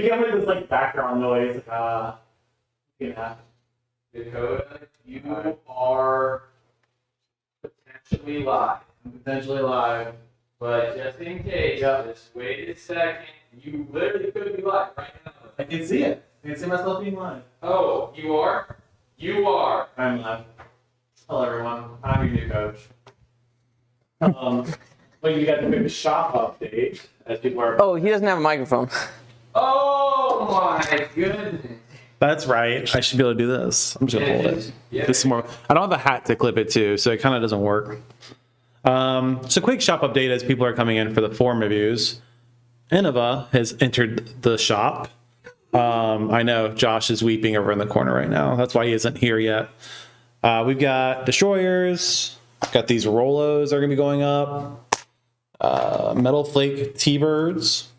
we come with this like background noise. Yeah. Dakota, you are potentially live. But just in case, just wait a second. You literally could be live right now. I can see it. I can see myself being live. Oh, you are? You are. I'm live. Hello, everyone. I'm your new coach. Well, you got the big shop update as people are. Oh, he doesn't have a microphone. Oh my goodness. That's right. I should be able to do this. I'm just gonna hold it. Yeah. This is more. I don't have a hat to clip it to, so it kind of doesn't work. So quick shop update as people are coming in for the form reviews. Innova has entered the shop. I know Josh is weeping over in the corner right now. That's why he isn't here yet. We've got destroyers. Got these Rolos are gonna be going up. Metal Flake T-Birds,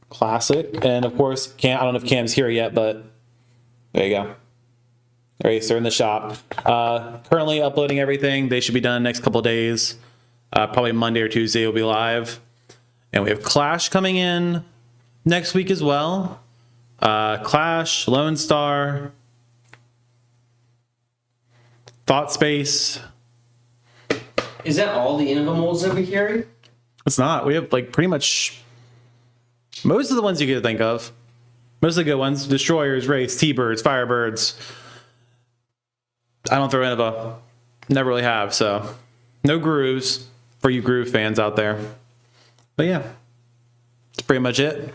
classic, and of course, I don't know if Cam's here yet, but there you go. They're in the shop. Currently uploading everything. They should be done next couple days. Probably Monday or Tuesday will be live. And we have Clash coming in next week as well. Clash, Lone Star, Thought Space. Is that all the Innova molds that we carry? It's not. We have like pretty much most of the ones you could think of. Most of the good ones. Destroyers, Wraiths, T-Birds, Firebirds. I don't throw Innova. Never really have, so. No grooves for you groove fans out there. But yeah. That's pretty much it.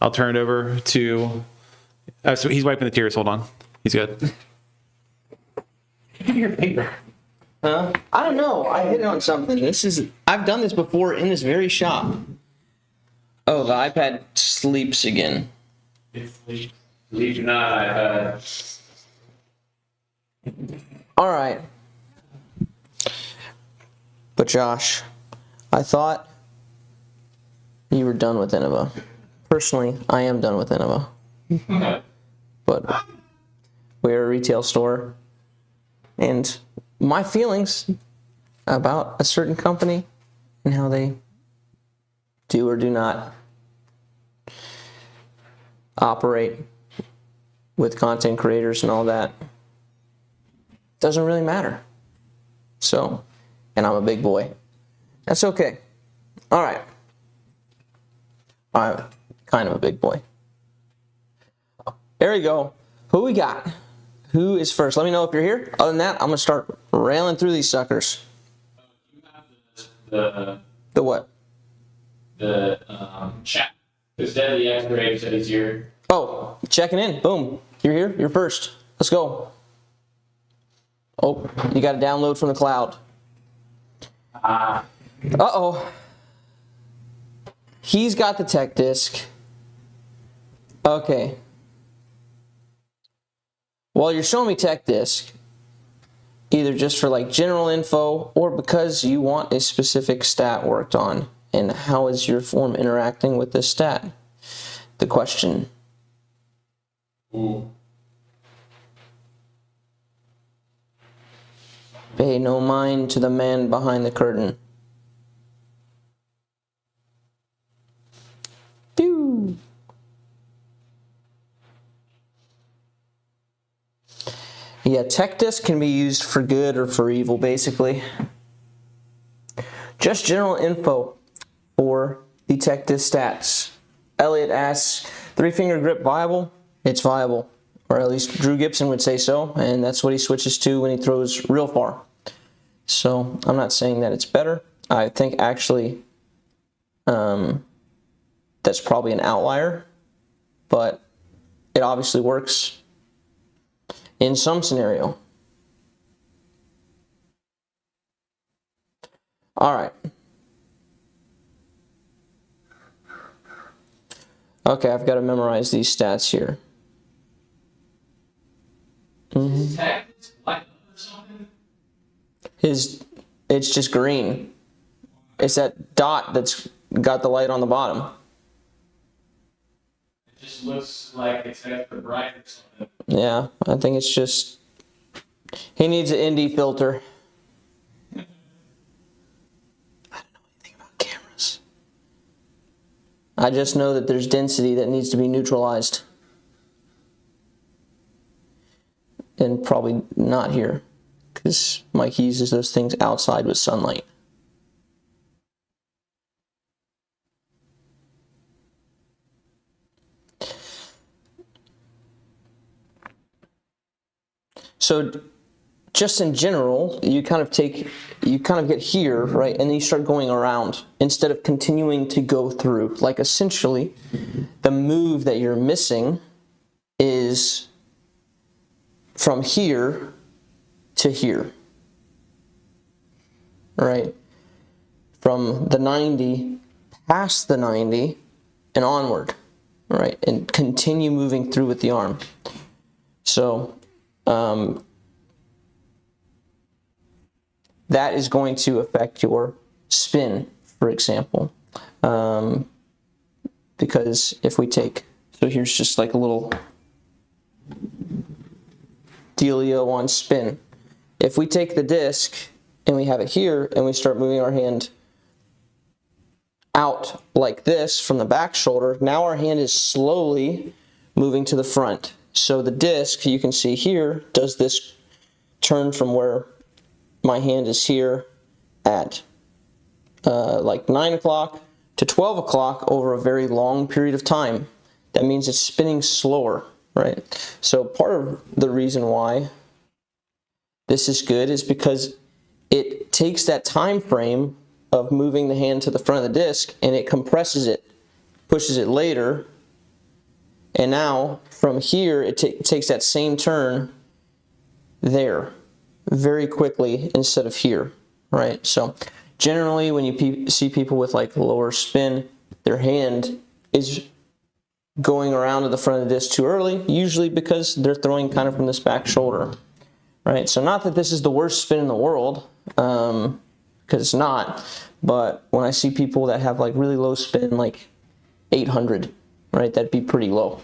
I'll turn it over to... so he's wiping the tears. Hold on. He's good. Your finger. Huh? I don't know. I hit on something. I've done this before in this very shop. Oh, the iPad sleeps again. It sleeps. Believe it or not, I've All right. But Josh, I thought you were done with Innova. Personally, I am done with Innova. But we're a retail store, and my feelings about a certain company and how they do or do not operate with content creators and all that doesn't really matter. So, and I'm a big boy. That's okay. All right. I'm kind of a big boy. There we go. Who we got? Who is first? Let me know if you're here. Other than that, I'm going to start railing through these suckers. The what? The chat. Because Deadly X-Ray said he's here. Oh, checking in. Boom. You're here. You're first. Let's go. Oh, you got to download from the cloud. Uh-oh. He's got the tech disc. Okay. Well, you're showing me tech disc, either just for like general info or because you want a specific stat worked on. And how is your form interacting with this stat? The question. Ooh. Pay no mind to the man behind the curtain. Pew. Yeah, tech disc can be used for good or for evil, basically. Just general info for the tech disc stats. Elliot asks, 3-finger grip viable? It's viable. Or at least Drew Gibson would say so, and that's what he switches to when he throws real far. So I'm not saying that it's better. I think actually that's probably an outlier, but it obviously works in some scenario. All right. Okay, I've got to memorize these stats here. Is tech black or something? It's just green. It's that dot that's got the light on the bottom. It just looks like it's extra bright or something. Yeah, I think it's just... He needs an ND filter. I don't know anything about cameras. I I just know that there's density that needs to be neutralized. And probably not here, because Mike uses those things outside with sunlight. So just in general, you kind of get here, right? And then you start going around instead of continuing to go through. Like essentially, the move that you're missing is from here to here, right? From the 90, past the 90, and onward, right? And continue moving through with the arm. So, that is going to affect your spin, for example. Because if we take, so here's just like a little dealio on spin. If we take the disc and we have it here and we start moving our hand out like this from the back shoulder, now our hand is slowly moving to the front. So the disc, you can see here, does this turn from where my hand is here at like 9 o'clock to 12 o'clock over a very long period of time. That means it's spinning slower, right? So part of the reason why this is good is because it takes that time frame of moving the hand to the front of the disc and it compresses it, pushes it later, and now from here it takes that same turn there very quickly instead of here, right? So generally when you see people with like lower spin, their hand is going around to the front of the disc too early, usually because they're throwing kind of from this back shoulder, right? So not that this is the worst spin in the world, because it's not, but when I see people that have like really low spin, like 800, right, that'd be pretty low.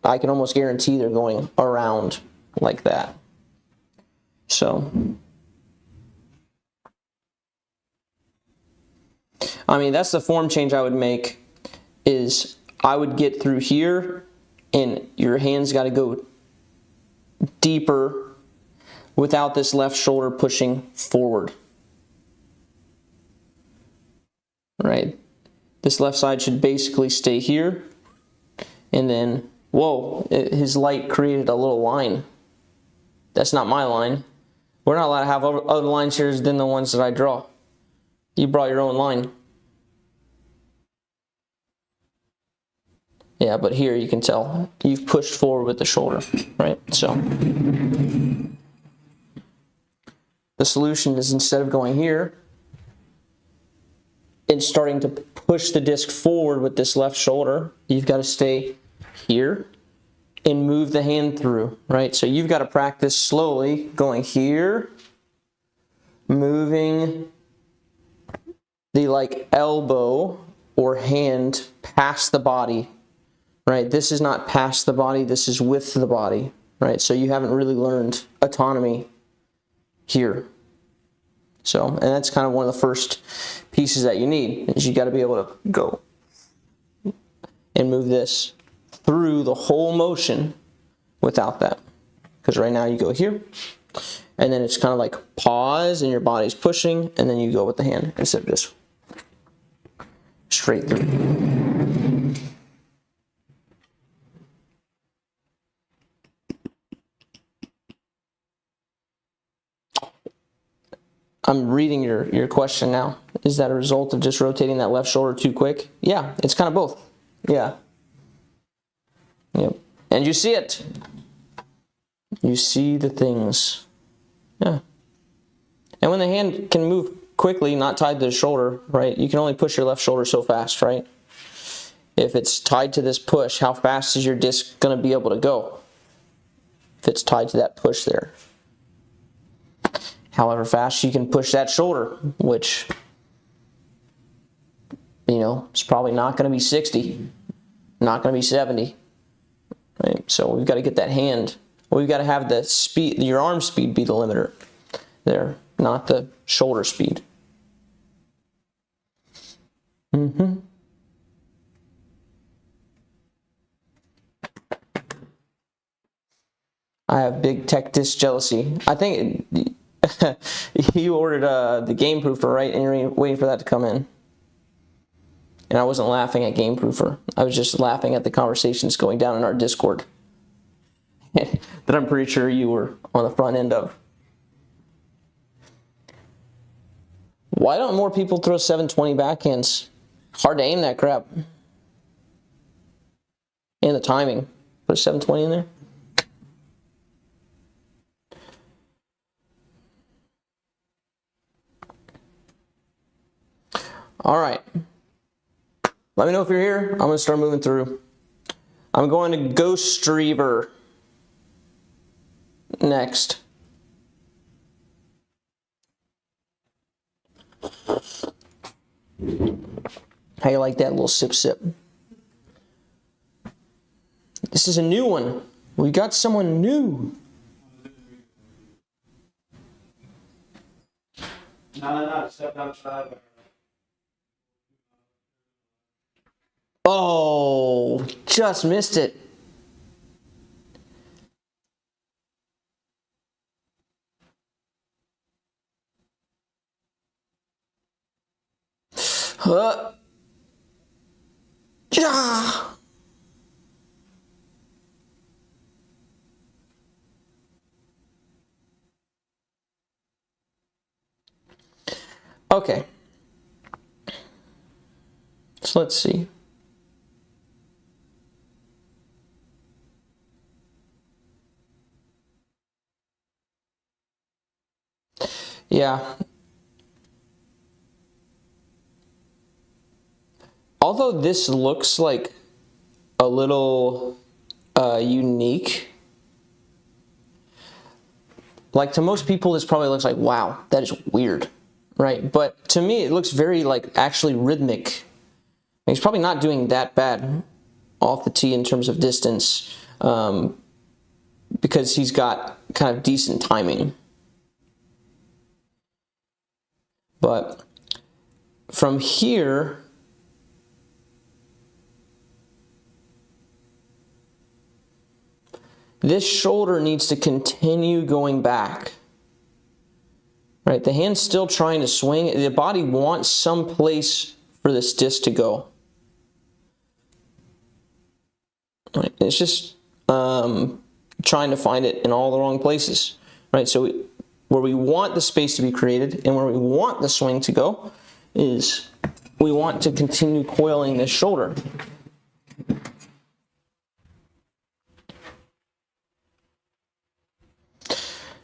I can almost guarantee they're going around like that. So, I mean, that's the form change I would make, is I would get through here and your hand's got to go deeper without this left shoulder pushing forward. Right? This left side should basically stay here, and then, whoa, his light created a little line. That's not my line. We're not allowed to have other lines here than the ones that I draw. You brought your own line. Yeah, but here you can tell you've pushed forward with the shoulder, right? So the solution is, instead of going here and starting to push the disc forward with this left shoulder, you've got to stay here and move the hand through, right? So you've got to practice slowly going here, moving the like elbow or hand past the body, right? This is not past the body, this is with the body, right? So you haven't really learned autonomy here. So, and that's kind of one of the first pieces that you need, is you got to be able to go and move this through the whole motion without that. Because right now you go here, and then it's kind of like pause and your body's pushing, and then you go with the hand instead of just straight through. I'm reading your question now. Is that a result of just rotating that left shoulder too quick? Yeah, it's kind of both. Yeah. Yep. And you see it. You see the things. Yeah. And when the hand can move quickly, not tied to the shoulder, right? You can only push your left shoulder so fast, right? If it's tied to this push, how fast is your disc going to be able to go? If it's tied to that push there. However fast you can push that shoulder, which, you know, it's probably not going to be 60, not going to be 70. Right? So we've got to get that hand, we've got to have the speed, your arm speed be the limiter there, not the shoulder speed. Mm-hmm. I have big tech disc jealousy. I think you ordered the Game Proofer, right? And you're waiting for that to come in. And I wasn't laughing at Game Proofer. I was just laughing at the conversations going down in our Discord that I'm pretty sure you were on the front end of. Why don't more people throw 720 backhands? Hard to aim that crap. And the timing. Put a 720 in there. All right. Let me know if you're here. I'm going to start moving through. I'm going to Ghost Reaver next. How you like that little sip sip? This is a new one. We got someone new. No, step outside. Oh, just missed it. Yeah. Okay. So let's see. Yeah. Although this looks like a little unique, like to most people this probably looks like, wow, that is weird, right? But to me it looks very like actually rhythmic. He's probably not doing that bad off the tee in terms of distance because he's got kind of decent timing. But from here, this shoulder needs to continue going back. Right, the hand's still trying to swing. The body wants some place for this disc to go. Right, it's just trying to find it in all the wrong places. Right, so where we want the space to be created and where we want the swing to go is we want to continue coiling this shoulder.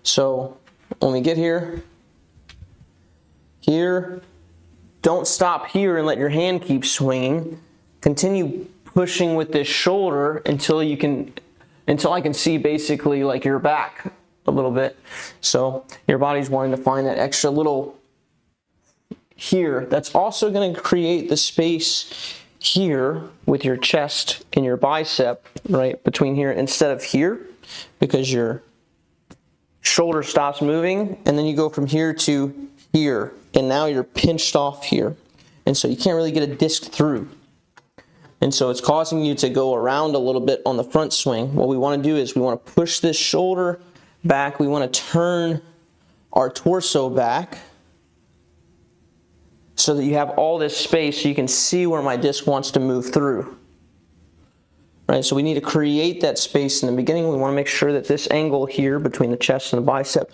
So when we get here, don't stop here and let your hand keep swinging. Continue pushing with this shoulder until I can see basically like your back a little bit. So your body's wanting to find that extra little here. That's also going to create the space here with your chest and your bicep, right, between here instead of here, because your shoulder stops moving and then you go from here to here and now you're pinched off here, and so you can't really get a disc through, and so it's causing you to go around a little bit on the front swing. What we want to do is we want to push this shoulder back. We want to turn our torso back so that you have all this space so you can see where my disc wants to move through. Right, so we need to create that space in the beginning. We want to make sure that this angle here between the chest and the bicep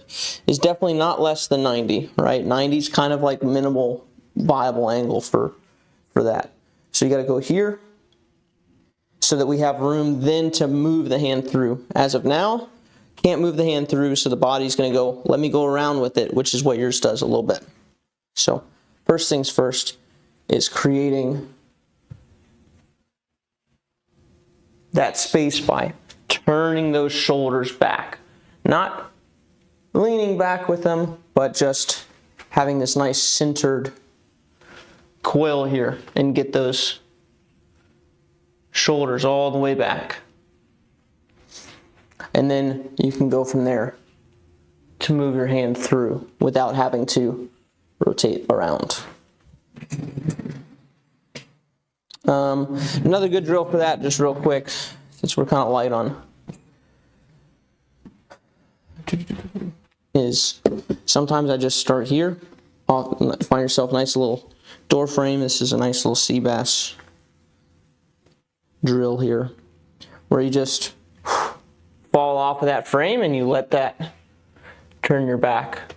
is definitely not less than 90, right? 90 is kind of like minimal viable angle for that. So you got to go here so that we have room then to move the hand through. As of now, can't move the hand through, so the body's going to go, let me go around with it, which is what yours does a little bit. So first things first is creating that space by turning those shoulders back. Not leaning back with them, but just having this nice centered coil here and get those shoulders all the way back. And then you can go from there to move your hand through without having to rotate around. Another good drill for that, just real quick, since we're kind of light on, is sometimes I just start here. Find yourself a nice little door frame. This is a nice little sea bass drill here, where you just fall off of that frame and you let that turn your back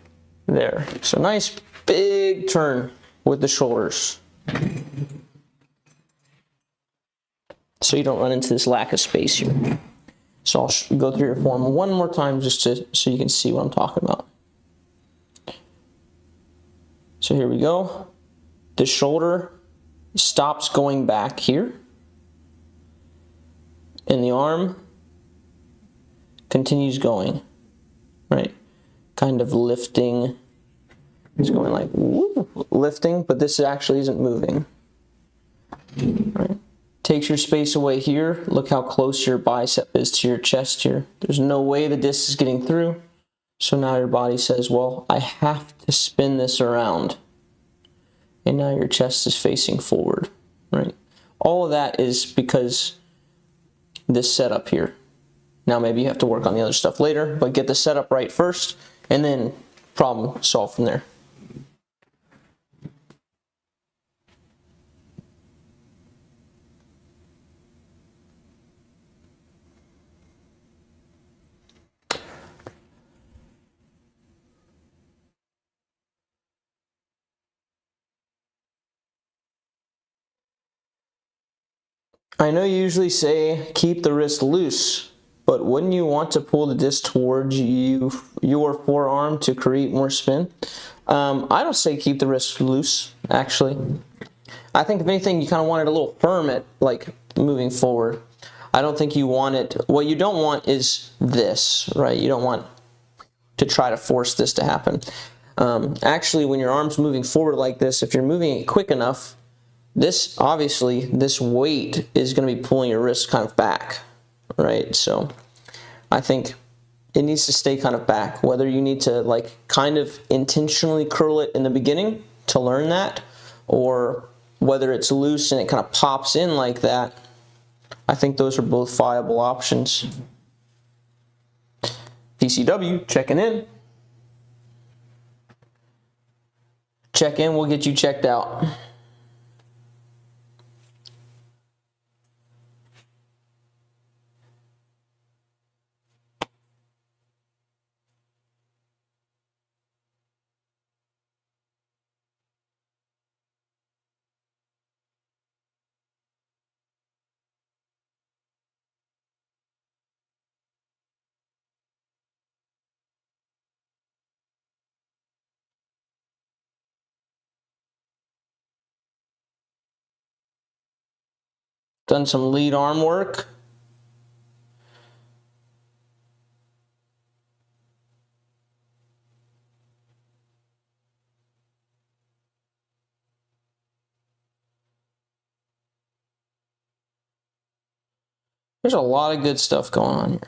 there. So nice big turn with the shoulders, so you don't run into this lack of space here. So I'll go through your form one more time just so you can see what I'm talking about. So here we go. The shoulder stops going back here, and the arm continues going, right? Kind of lifting. It's going like whoop, lifting, but this actually isn't moving. Right? Takes your space away here. Look how close your bicep is to your chest here. There's no way the disc is getting through. So now your body says, well, I have to spin this around. And now your chest is facing forward, right? All of that is because this setup here. Now maybe you have to work on the other stuff later, but get the setup right first, and then problem solve from there. I know you usually say keep the wrist loose, but wouldn't you want to pull the disc towards your forearm to create more spin? I don't say keep the wrist loose, actually. I think if anything, you kind of want it a little firm at like moving forward. I don't think you want it, what you don't want is this, right? You don't want to try to force this to happen. Actually, when your arm's moving forward like this, if you're moving it quick enough, this weight is going to be pulling your wrist kind of back, right? So I think it needs to stay kind of back, whether you need to like kind of intentionally curl it in the beginning to learn that, or whether it's loose and it kind of pops in like that. I think those are both viable options. PCW, checking in. Check in, we'll get you checked out. Done some lead arm work. There's a lot of good stuff going on here.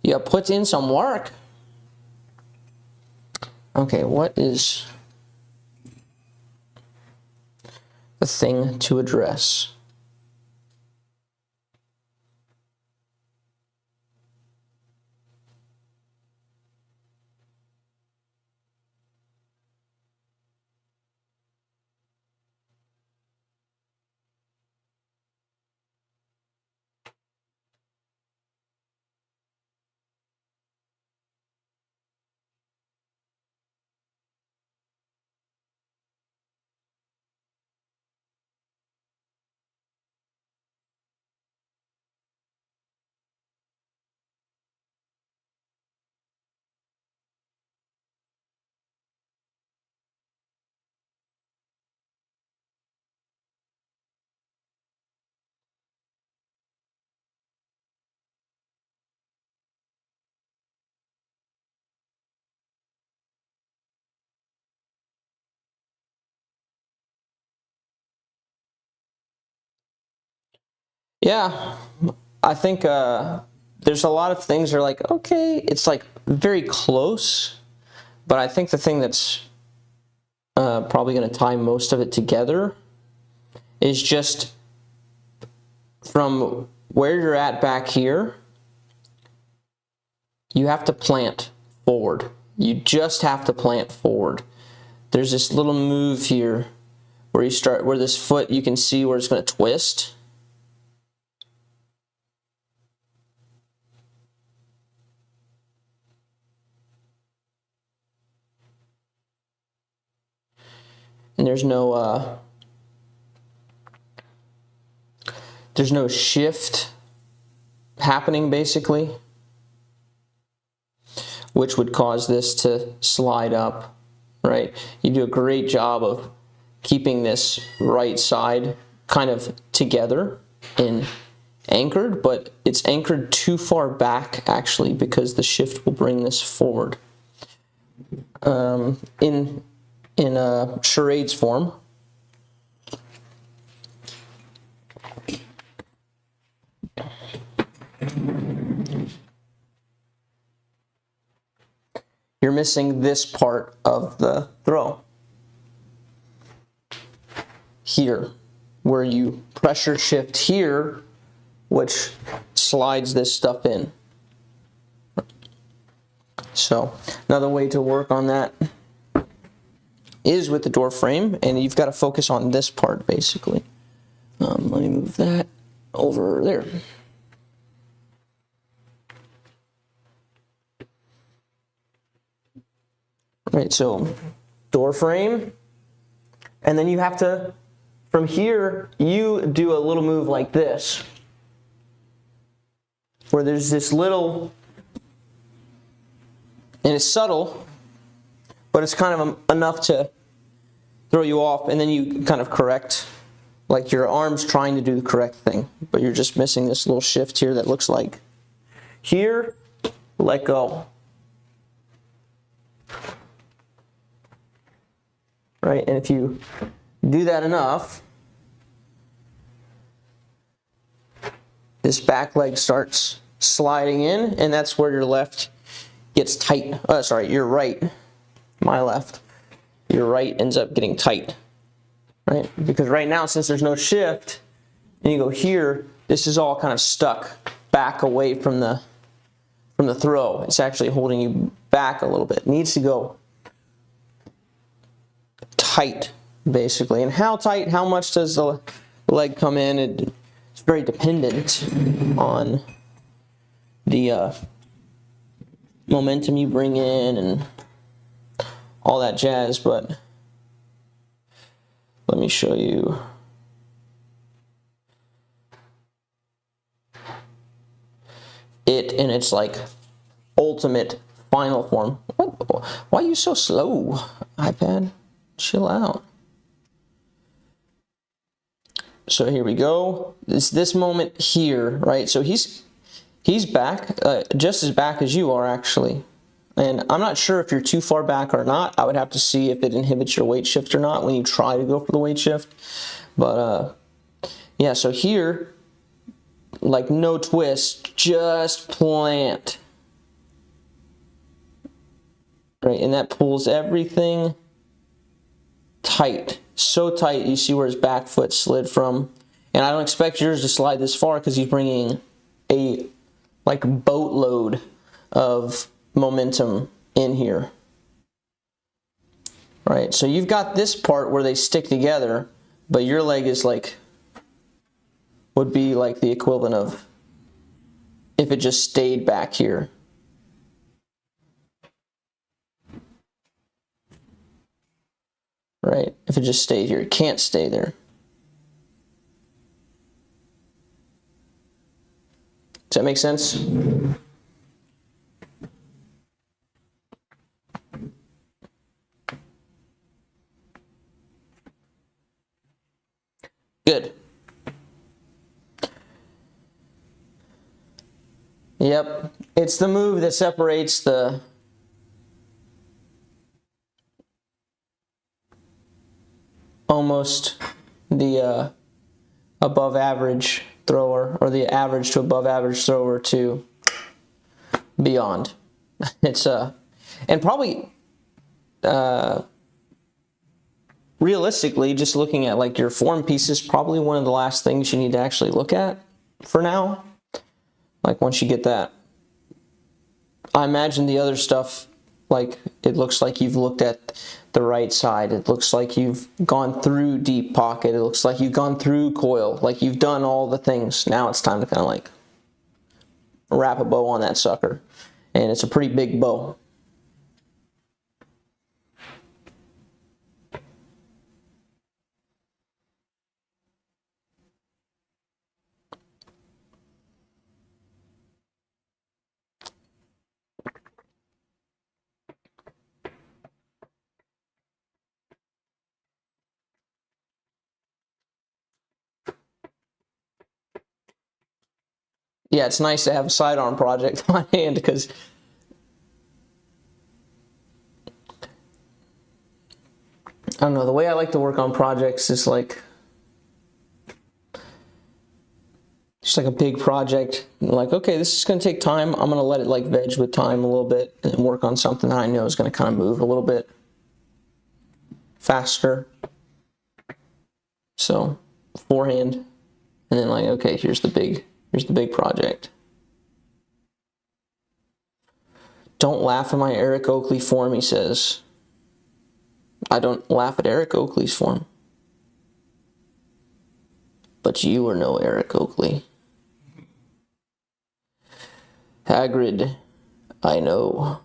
You put in some work. Okay, what is the thing to address? Yeah, I think there's a lot of things that are like, okay, it's like very close, but I think the thing that's probably going to tie most of it together, is just from where you're at back here, you have to plant forward. You just have to plant forward. There's this little move here where you start, where this foot, you can see where it's going to twist. And there's no shift happening, basically, which would cause this to slide up, right? You do a great job of keeping this right side kind of together and anchored, but it's anchored too far back, actually, because the shift will bring this forward. In a charades form, you're missing this part of the throw here, where you pressure shift here, which slides this stuff in. So another way to work on that is with the door frame, and you've got to focus on this part, basically. Let me move that over there. Right, so door frame, and then you have to, from here, you do a little move like this, where there's this little, and it's subtle, but it's kind of enough to throw you off, and then you kind of correct, like your arm's trying to do the correct thing, but you're just missing this little shift here that looks like here, let go. Right, and if you do that enough, this back leg starts sliding in, and that's where your left gets tight. Your right. My left, your right ends up getting tight, right? Because right now, since there's no shift, and you go here, this is all kind of stuck back away from the throw. It's actually holding you back a little bit. It needs to go tight, basically. And how tight, how much does the leg come in? It's very dependent on the momentum you bring in and all that jazz, but let me show you. It in its like ultimate final form. What? Why are you so slow, iPad? Chill out. So here we go. It's this moment here, right? So he's back, just as back as you are, actually. And I'm not sure if you're too far back or not. I would have to see if it inhibits your weight shift or not when you try to go for the weight shift. But yeah, so here, like no twist, just plant. Right, and that pulls everything tight. So tight, you see where his back foot slid from. And I don't expect yours to slide this far because he's bringing a like boatload of momentum in here. Right, so you've got this part where they stick together, but your leg is like, would be like the equivalent of if it just stayed back here. Right, if it just stayed here, it can't stay there. Does that make sense? Good. Yep, it's the move that separates the almost the above average thrower, or the average to above average thrower, to beyond. It's and probably realistically, just looking at like your form pieces, probably one of the last things you need to actually look at for now. Like once you get that, I imagine the other stuff, like it looks like you've looked at the right side. It looks like you've gone through deep pocket. It looks like you've gone through coil. Like you've done all the things. Now it's time to kind of like wrap a bow on that sucker. And it's a pretty big bow. Yeah, it's nice to have a sidearm project on hand because I don't know, the way I like to work on projects is like just like a big project. Like, okay, this is going to take time. I'm going to let it like veg with time a little bit and work on something that I know is going to kind of move a little bit faster. So, forehand, and then like, okay, here's the big project. Don't laugh at my Eric Oakley form, he says. I don't laugh at Eric Oakley's form. But you are no Eric Oakley. Hagrid, I know.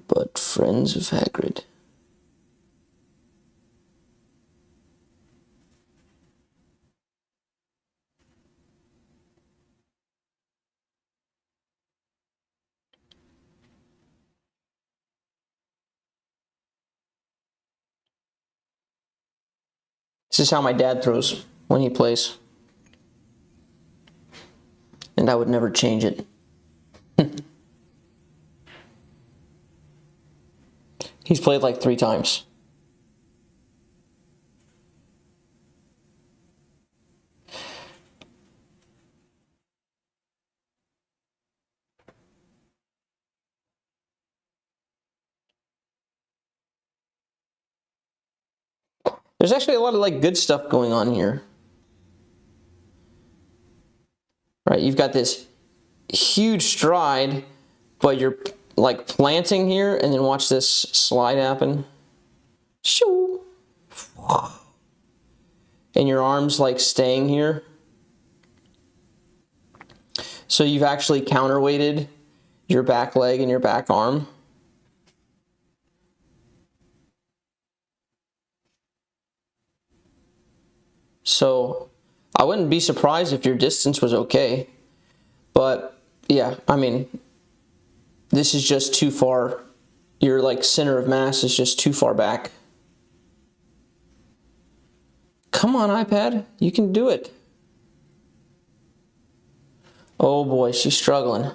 But friends of Hagrid. This is how my dad throws when he plays. And I would never change it. He's played like 3 times. There's actually a lot of like good stuff going on here. Right, you've got this huge stride, but you're like planting here, and then watch this slide happen. Shoo. And your arm's like staying here. So you've actually counterweighted your back leg and your back arm. So I wouldn't be surprised if your distance was okay. But yeah, I mean, this is just too far. Your like center of mass is just too far back. Come on, iPad, you can do it. Oh boy, she's struggling.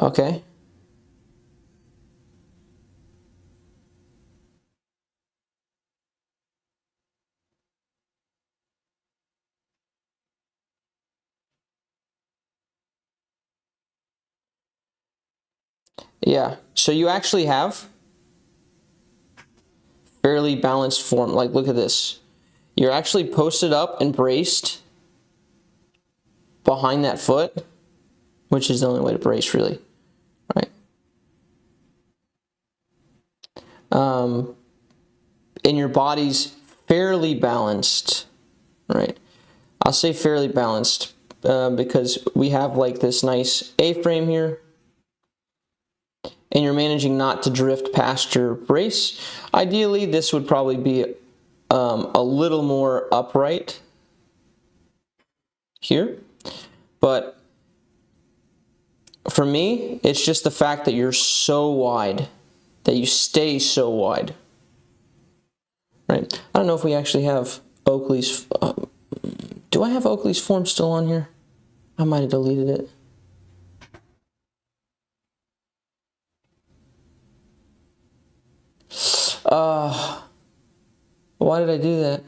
Okay. Yeah, so you actually have fairly balanced form. Like, look at this. You're actually posted up and braced behind that foot, which is the only way to brace, really, right? And your body's fairly balanced, right? I'll say fairly balanced because we have like this nice A-frame here, and you're managing not to drift past your brace. Ideally, this would probably be a little more upright here, but for me, it's just the fact that you're so wide, that you stay so wide, right? I don't know if we actually have Oakley's, do I have Oakley's form still on here? I might have deleted it. Why did I do that?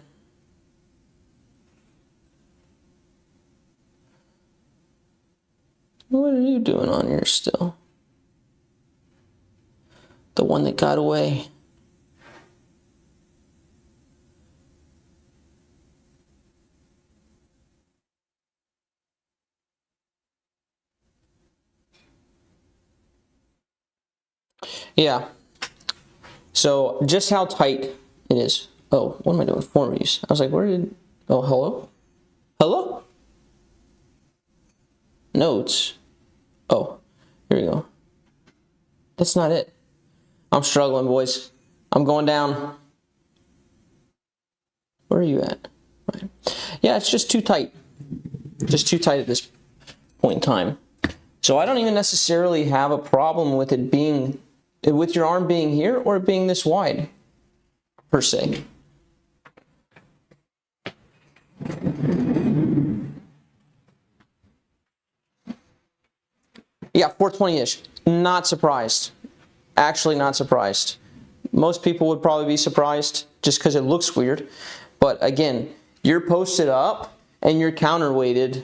What are you doing on here still? The one that got away. Yeah. So just how tight it is. Oh, what am I doing? Form reviews. I was like, where did... Oh, hello? Hello? Notes. Oh, here we go. That's not it. I'm struggling, boys. I'm going down. Where are you at? Right. Yeah, it's just too tight. Just too tight at this point in time. So I don't even necessarily have a problem with it being, with your arm being here or it being this wide, per se. Yeah, 420-ish. Not surprised. Actually not surprised. Most people would probably be surprised just because it looks weird. But again, you're posted up and you're counterweighted,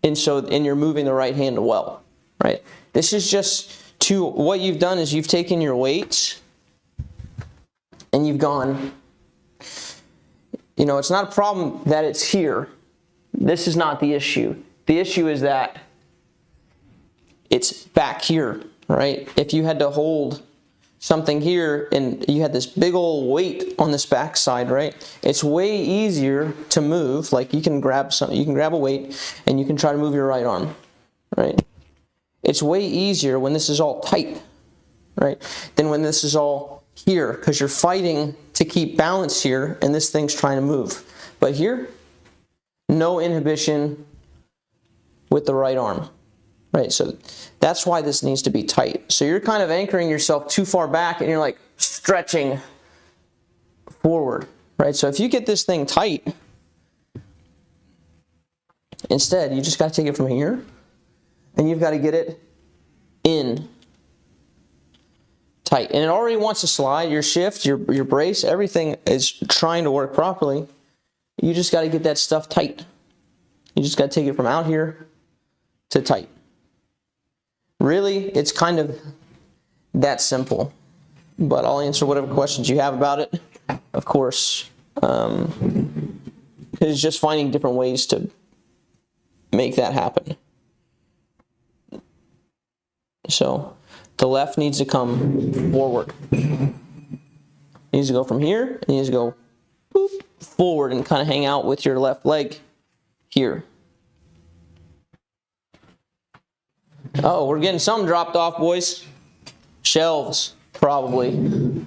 and you're moving the right hand well, right? This is just what you've done is you've taken your weights and you've gone, you know, it's not a problem that it's here. This is not the issue. The issue is that it's back here, right? If you had to hold something here and you had this big old weight on this back side, right? It's way easier to move. Like you can grab a weight and you can try to move your right arm, right? It's way easier when this is all tight, right? Than when this is all here, because you're fighting to keep balance here and this thing's trying to move. But here, no inhibition with the right arm. Right, so that's why this needs to be tight. So you're kind of anchoring yourself too far back and you're like stretching forward, right? So if you get this thing tight, instead you just got to take it from here and you've got to get it in tight. And it already wants to slide. Your shift, your brace, everything is trying to work properly. You just got to get that stuff tight. You just got to take it from out here to tight. Really, it's kind of that simple, but I'll answer whatever questions you have about it, of course. It's just finding different ways to make that happen. So the left needs to come forward. It needs to go from here. It needs to go boop, forward and kind of hang out with your left leg here. Oh, we're getting some dropped off, boys. Shelves, probably.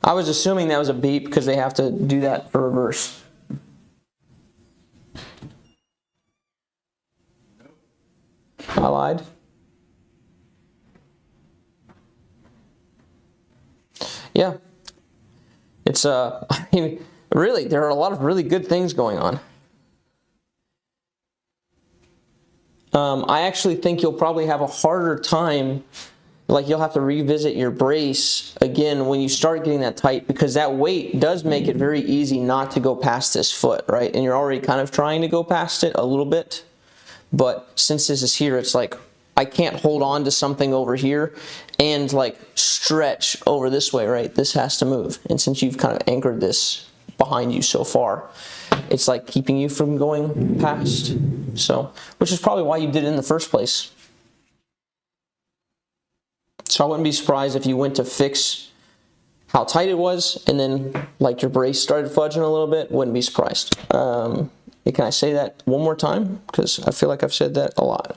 I was assuming that was a beep because they have to do that for reverse. I lied. Yeah. It's, I mean, really, there are a lot of really good things going on. I actually think you'll probably have a harder time, like you'll have to revisit your brace again when you start getting that tight, because that weight does make it very easy not to go past this foot, right? And you're already kind of trying to go past it a little bit. But since this is here, it's like, I can't hold on to something over here and like stretch over this way, right? This has to move. And since you've kind of anchored this behind you so far, it's like keeping you from going past. So, which is probably why you did it in the first place. So I wouldn't be surprised if you went to fix how tight it was and then like your brace started fudging a little bit. Wouldn't be surprised. Can I say that one more time? Because I feel like I've said that a lot.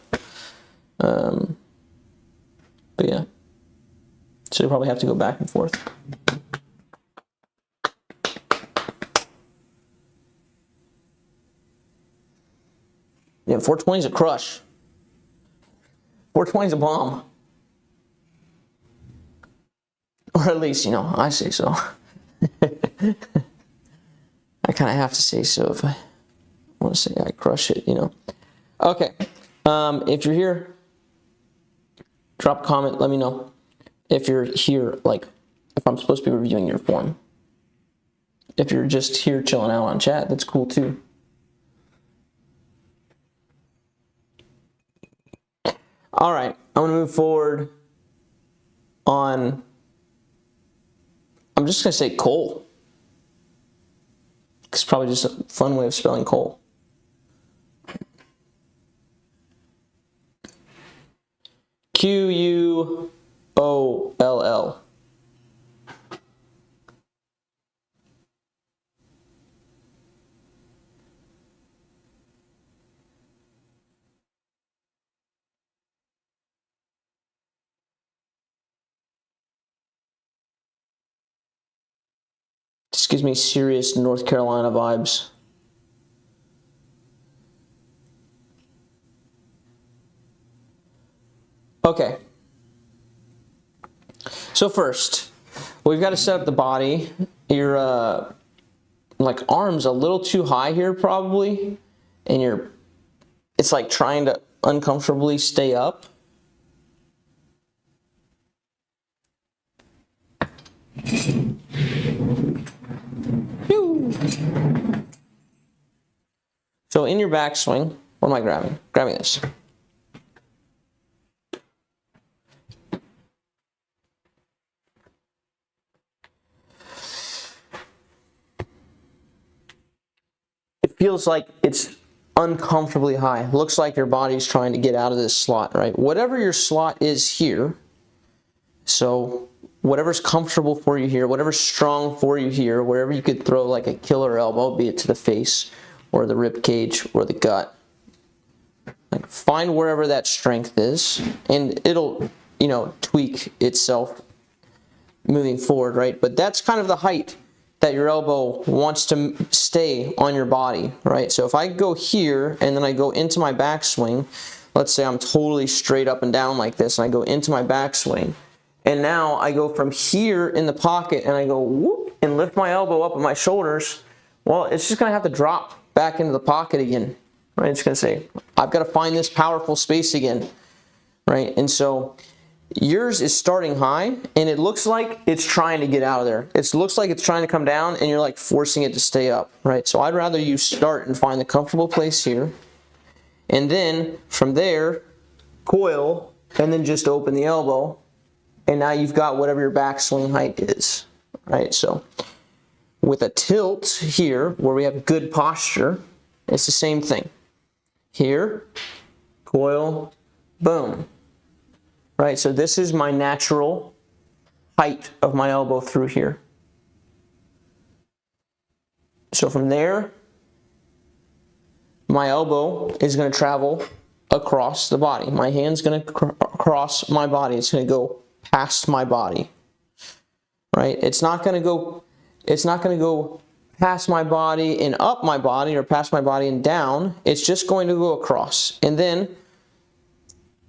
But yeah. So you probably have to go back and forth. Yeah, 420 is a crush. 420 is a bomb. Or at least, you know, I say so. I kind of have to say so if I want to say I crush it, you know. Okay. If you're here, drop a comment, let me know. If you're here, like, if I'm supposed to be reviewing your form. If you're just here chilling out on chat, that's cool too. All right, I'm gonna move forward on, I'm just gonna say coal. It's probably just a fun way of spelling coal. Quoll. This gives me serious North Carolina vibes. Okay. So first, we've got to set up the body. Your like arm's a little too high here probably, and it's like trying to uncomfortably stay up. So in your backswing, what am I grabbing? Grabbing this. It feels like it's uncomfortably high. Looks like your body's trying to get out of this slot, right? Whatever your slot is here, so whatever's comfortable for you here, whatever's strong for you here, wherever you could throw like a killer elbow, be it to the face or the rib cage or the gut. Like find wherever that strength is, and it'll, you know, tweak itself moving forward, right? But that's kind of the height that your elbow wants to stay on your body, right? So if I go here and then I go into my backswing, let's say I'm totally straight up and down like this, and I go into my backswing, and now I go from here in the pocket and I go whoop and lift my elbow up at my shoulders, well, it's just gonna have to drop back into the pocket again, right? It's gonna say, I've got to find this powerful space again, right? And so yours is starting high, and it looks like it's trying to get out of there. It looks like it's trying to come down, and you're like forcing it to stay up, right? So I'd rather you start and find the comfortable place here, and then from there, coil, and then just open the elbow, and now you've got whatever your backswing height is, right? So with a tilt here, where we have good posture, it's the same thing. Here, coil, boom. Right, so this is my natural height of my elbow through here. So from there, my elbow is going to travel across the body. My hand's going to cross my body. It's going to go past my body. Right? It's not going to go past my body and up my body, or past my body and down. It's just going to go across. And then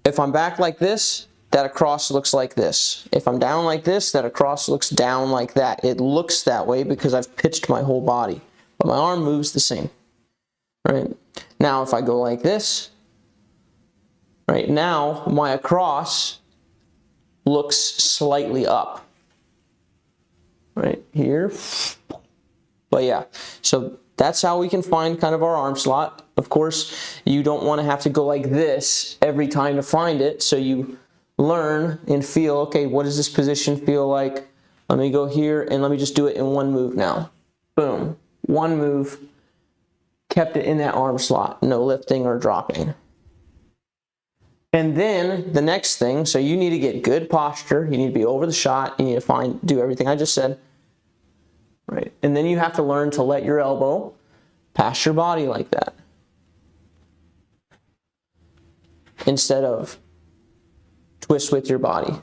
if I'm back like this, that across looks like this. If I'm down like this, that across looks down like that. It looks that way because I've pitched my whole body, but my arm moves the same, right? Now if I go like this, right, now my across looks slightly up, right here. But yeah, so that's how we can find kind of our arm slot. Of course, you don't want to have to go like this every time to find it, so you learn and feel, okay, what does this position feel like? Let me go here and let me just do it in one move now. Boom. One move, kept it in that arm slot, no lifting or dropping. And then the next thing, so you need to get good posture, you need to be over the shot, you need to do everything I just said. Right? And then you have to learn to let your elbow pass your body like that, instead of twist with your body.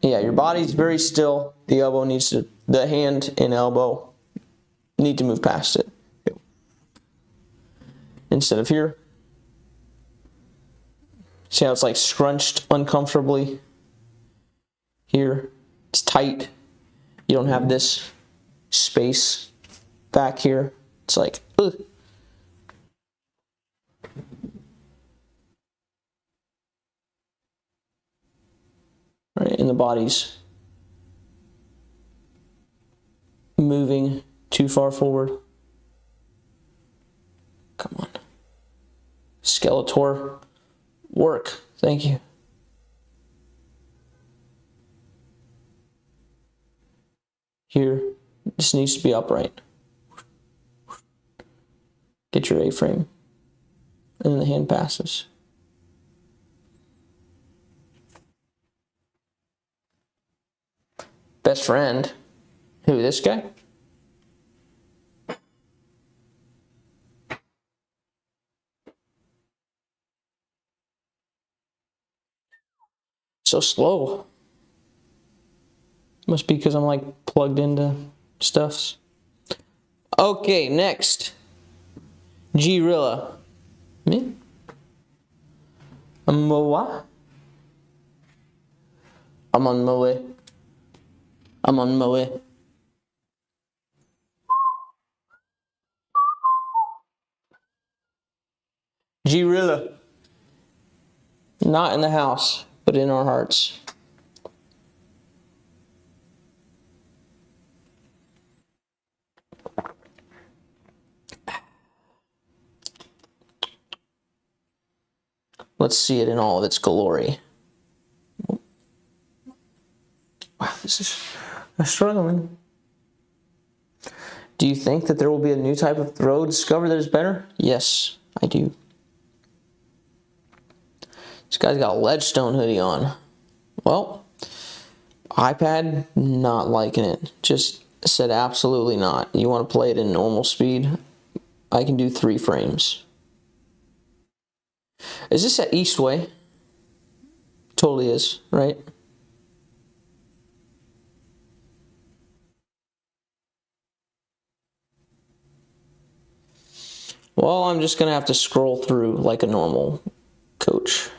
Yeah, your body's very still. The elbow needs to, the hand and elbow need to move past it. Instead of here. See how it's like scrunched uncomfortably? Here, it's tight. You don't have this space back here. It's like, ugh. Right, and the body's moving too far forward. Come on. Skeletor. Work. Thank you. Here. This needs to be upright. Get your A-frame. And then the hand passes. Best friend. Who, this guy? So slow. Must be because I'm like plugged into stuffs. Okay, next. G-Rilla. Me? Moa? I'm on Moe. I'm on Moe. G-Rilla. Not in the house, but in our hearts. Let's see it in all of its glory. Wow, this is struggling. Do you think that there will be a new type of throw discovered that is better? Yes, I do. This guy's got a Ledgestone hoodie on. Well, iPad, not liking it. Just said absolutely not. You want to play it in normal speed? I can do 3 frames. Is this at Eastway? Totally is, right? Well, I'm just going to have to scroll through like a normal coach.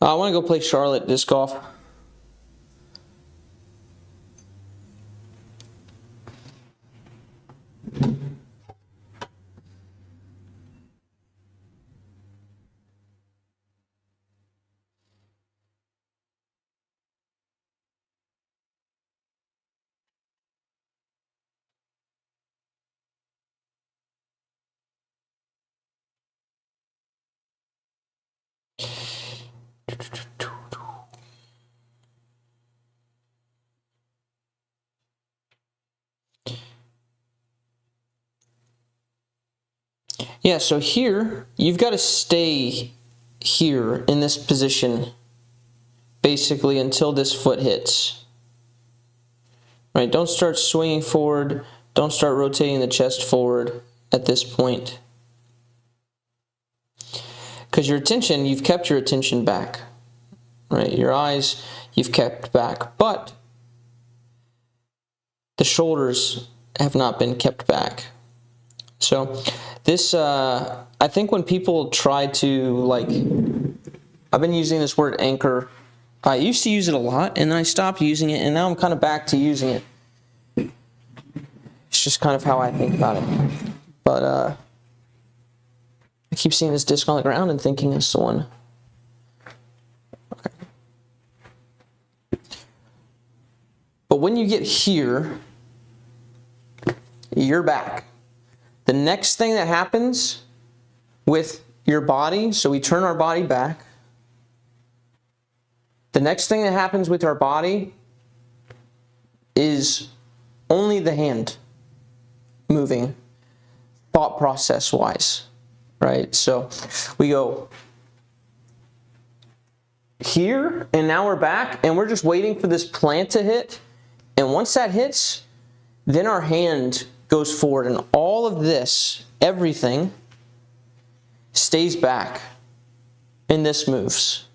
I want to go play Charlotte disc golf. Yeah, so here, you've got to stay here in this position basically until this foot hits. Right, don't start swinging forward, don't start rotating the chest forward at this point. Because your attention, you've kept your attention back. Right, your eyes, you've kept back, but the shoulders have not been kept back. So this, I think when people try to, like, I've been using this word anchor. I used to use it a lot, and then I stopped using it, and now I'm kind of back to using it. It's just kind of how I think about it. But I keep seeing this disc on the ground and thinking it's the one. Okay. But when you get here, you're back. The next thing that happens with your body, so we turn our body back. The next thing that happens with our body is only the hand moving, thought process wise, right? So we go here, and now we're back, and we're just waiting for this plant to hit. And once that hits, then our hand goes forward, and all of this, everything, stays back, and this moves.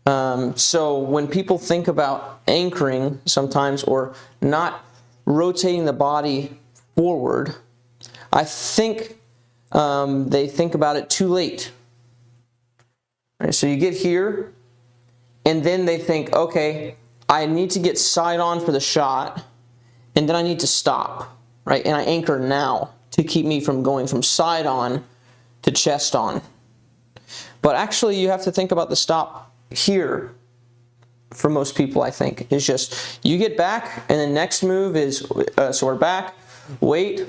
So when people think about anchoring sometimes, or not rotating the body forward, I think they think about it too late. Right, so you get here, and then they think, okay, I need to get side on for the shot, and then I need to stop, right? And I anchor now to keep me from going from side on to chest on. But actually, you have to think about the stop here for most people, I think. Is just you get back, and the next move is, so we're back, wait,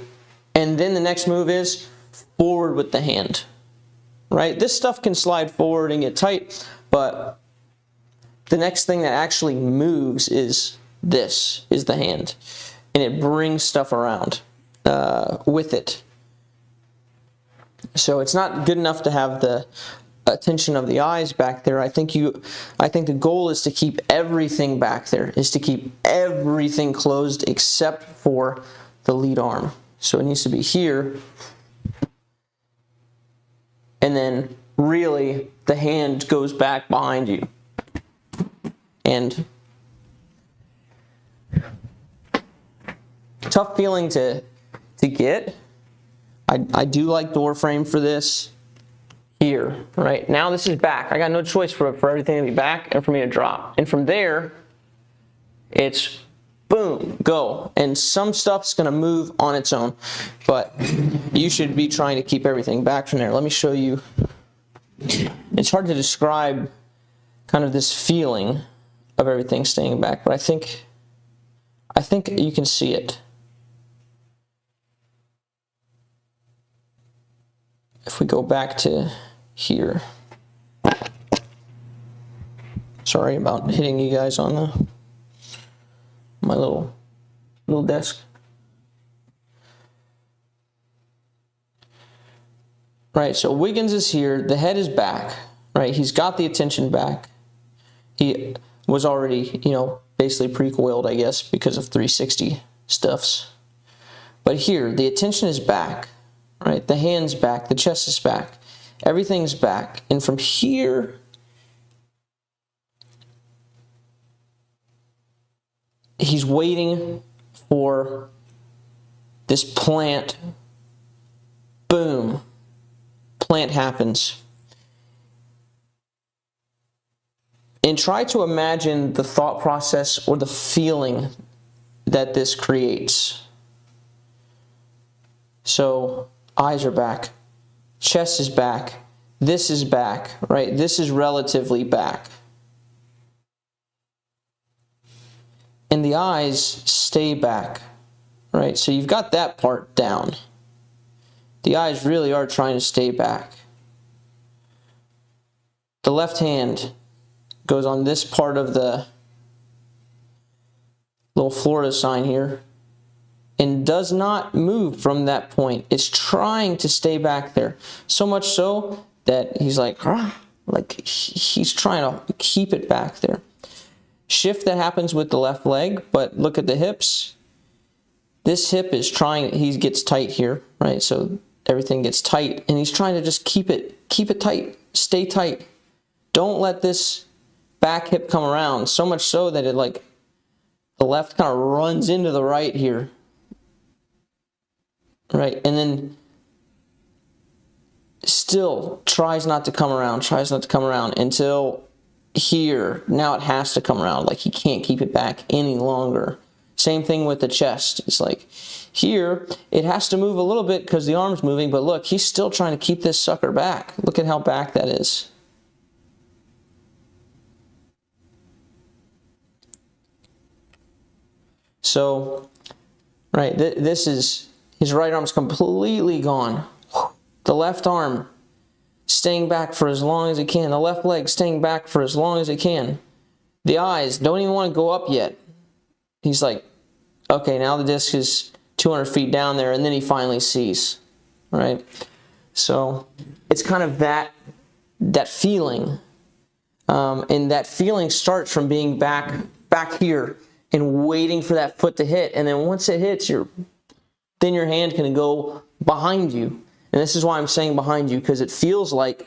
and then the next move is forward with the hand, right? This stuff can slide forward and get tight, but the next thing that actually moves is this, is the hand. And it brings stuff around with it. So it's not good enough to have the attention of the eyes back there. I think the goal is to keep everything back there, is to keep everything closed except for the lead arm. So it needs to be here. And then really the hand goes back behind you. And tough feeling to get. I do like door frame for this here, right? Now this is back. I got no choice for everything to be back and for me to drop. And from there, it's boom, go. And some stuff's gonna move on its own, but you should be trying to keep everything back from there. Let me show you. It's hard to describe kind of this feeling of everything staying back, but I think you can see it. If we go back to here. Sorry about hitting you guys on my little desk. Right, so Wiggins is here, the head is back, right? He's got the attention back. He was already, basically pre-coiled, I guess, because of 360 stuffs. But here, the attention is back, right? The hand's back, the chest is back, everything's back. And from here, he's waiting for this plant. Boom. Plant happens. And try to imagine the thought process or the feeling that this creates. So, eyes are back, chest is back, this is back, right? This is relatively back. And the eyes stay back, right? So you've got that part down. The eyes really are trying to stay back. The left hand goes on this part of the little Florida sign here and does not move from that point. It's trying to stay back there. So much so that he's like he's trying to keep it back there. Shift that happens with the left leg, but look at the hips. This hip is trying, he gets tight here, right? So everything gets tight and he's trying to just keep it tight, stay tight. Don't let this back hip come around, so much so that it the left kind of runs into the right here. Right, and then still tries not to come around until here. Now it has to come around, he can't keep it back any longer. Same thing with the chest. It's here, it has to move a little bit because the arm's moving, but look, he's still trying to keep this sucker back. Look at how back that is. So, right, this is, his right arm's completely gone. The left arm staying back for as long as it can. The left leg staying back for as long as it can. The eyes don't even want to go up yet. He's like, okay, now the disc is 200 feet down there, and then he finally sees, right? So it's kind of that feeling. And that feeling starts from being back here and waiting for that foot to hit. And then once it hits, then your hand can go behind you. And this is why I'm saying behind you, because it feels like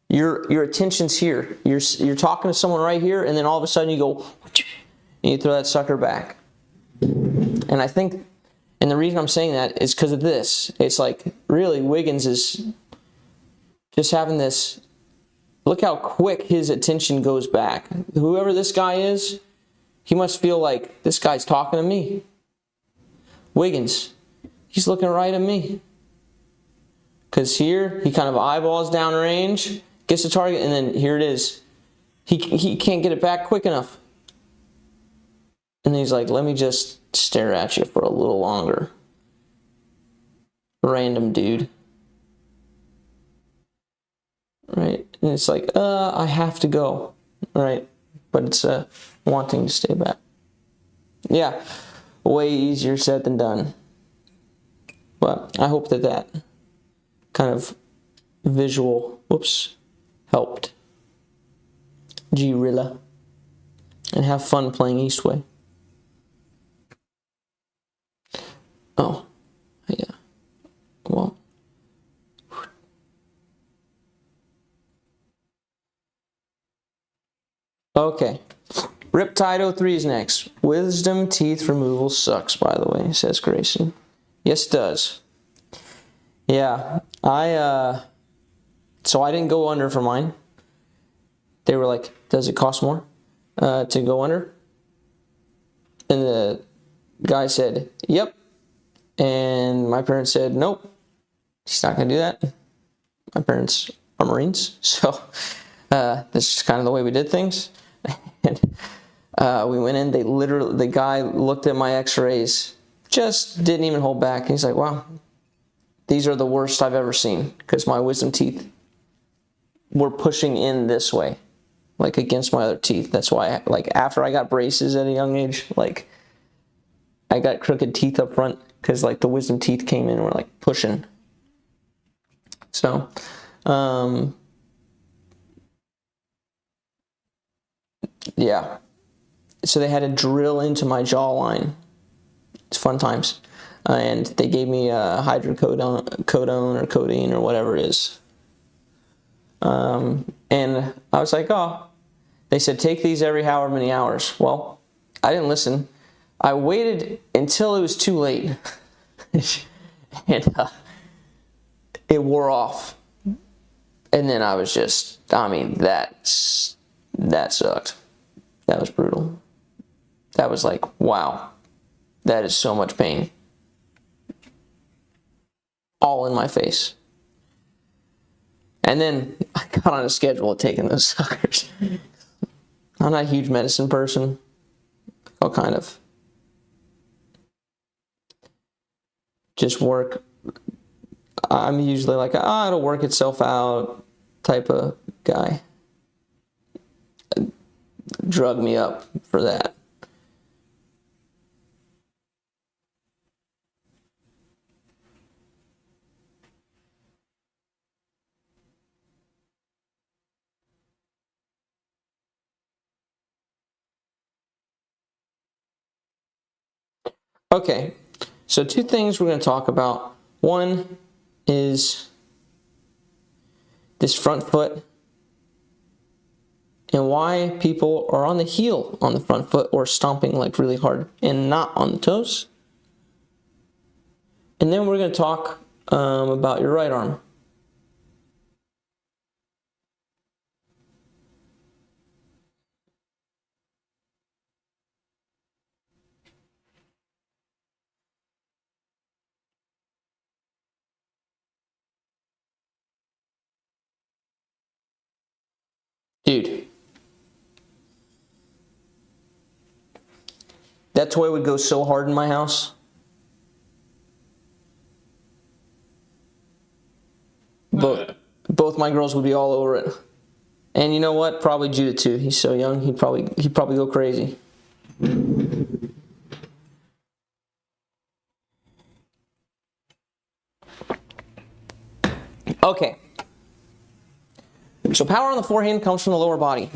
your attention's here. You're talking to someone right here, and then all of a sudden you go, and you throw that sucker back. And I think, and the reason I'm saying that is because of this. It's really Wiggins is just having this, look how quick his attention goes back. Whoever this guy is, He must feel like this guy's talking to me. Wiggins, he's looking right at me. Because here, he kind of eyeballs downrange, gets the target, and then here it is. He can't get it back quick enough. And he's like, let me just stare at you for a little longer. Random dude. Right? And it's like, I have to go. Right? But it's wanting to stay back. Yeah. Way easier said than done. But I hope that kind of visual, helped. G-Rilla. And have fun playing Eastway. Oh, yeah. Well. Okay. Riptide 03 is next. Wisdom teeth removal sucks, by the way, says Grayson. Yes, it does. Yeah. So I didn't go under for mine. They were like, does it cost more to go under? And the guy said, yep. And my parents said, nope, he's not going to do that. My parents are Marines, so that's just kind of the way we did things. And we went in, the guy looked at my x-rays, just didn't even hold back. He's like, wow, these are the worst I've ever seen, because my wisdom teeth were pushing in this way, like against my other teeth. That's why, after I got braces at a young age, I got crooked teeth up front, because the wisdom teeth came in and were pushing. So, yeah. So they had to drill into my jawline. It's fun times. And they gave me hydrocodone or codeine or whatever it is. And I was like, oh. They said, take these every however many hours. Well, I didn't listen. I waited until it was too late. And it wore off. And then I was just, that sucked. That was brutal. That was like, wow, that is so much pain. All in my face. And then I got on a schedule of taking those suckers. I'm not a huge medicine person. I'll kind of just work. I'm usually like, it'll work itself out type of guy. Drug me up for that. Okay, so two things we're going to talk about. One is this front foot and why people are on the heel on the front foot or stomping really hard and not on the toes. And then we're going to talk about your right arm. Dude, that toy would go so hard in my house. Both my girls would be all over it. And you know what? Probably Judah too. He's so young, he'd probably go crazy. Okay. So power on the forehand comes from the lower body.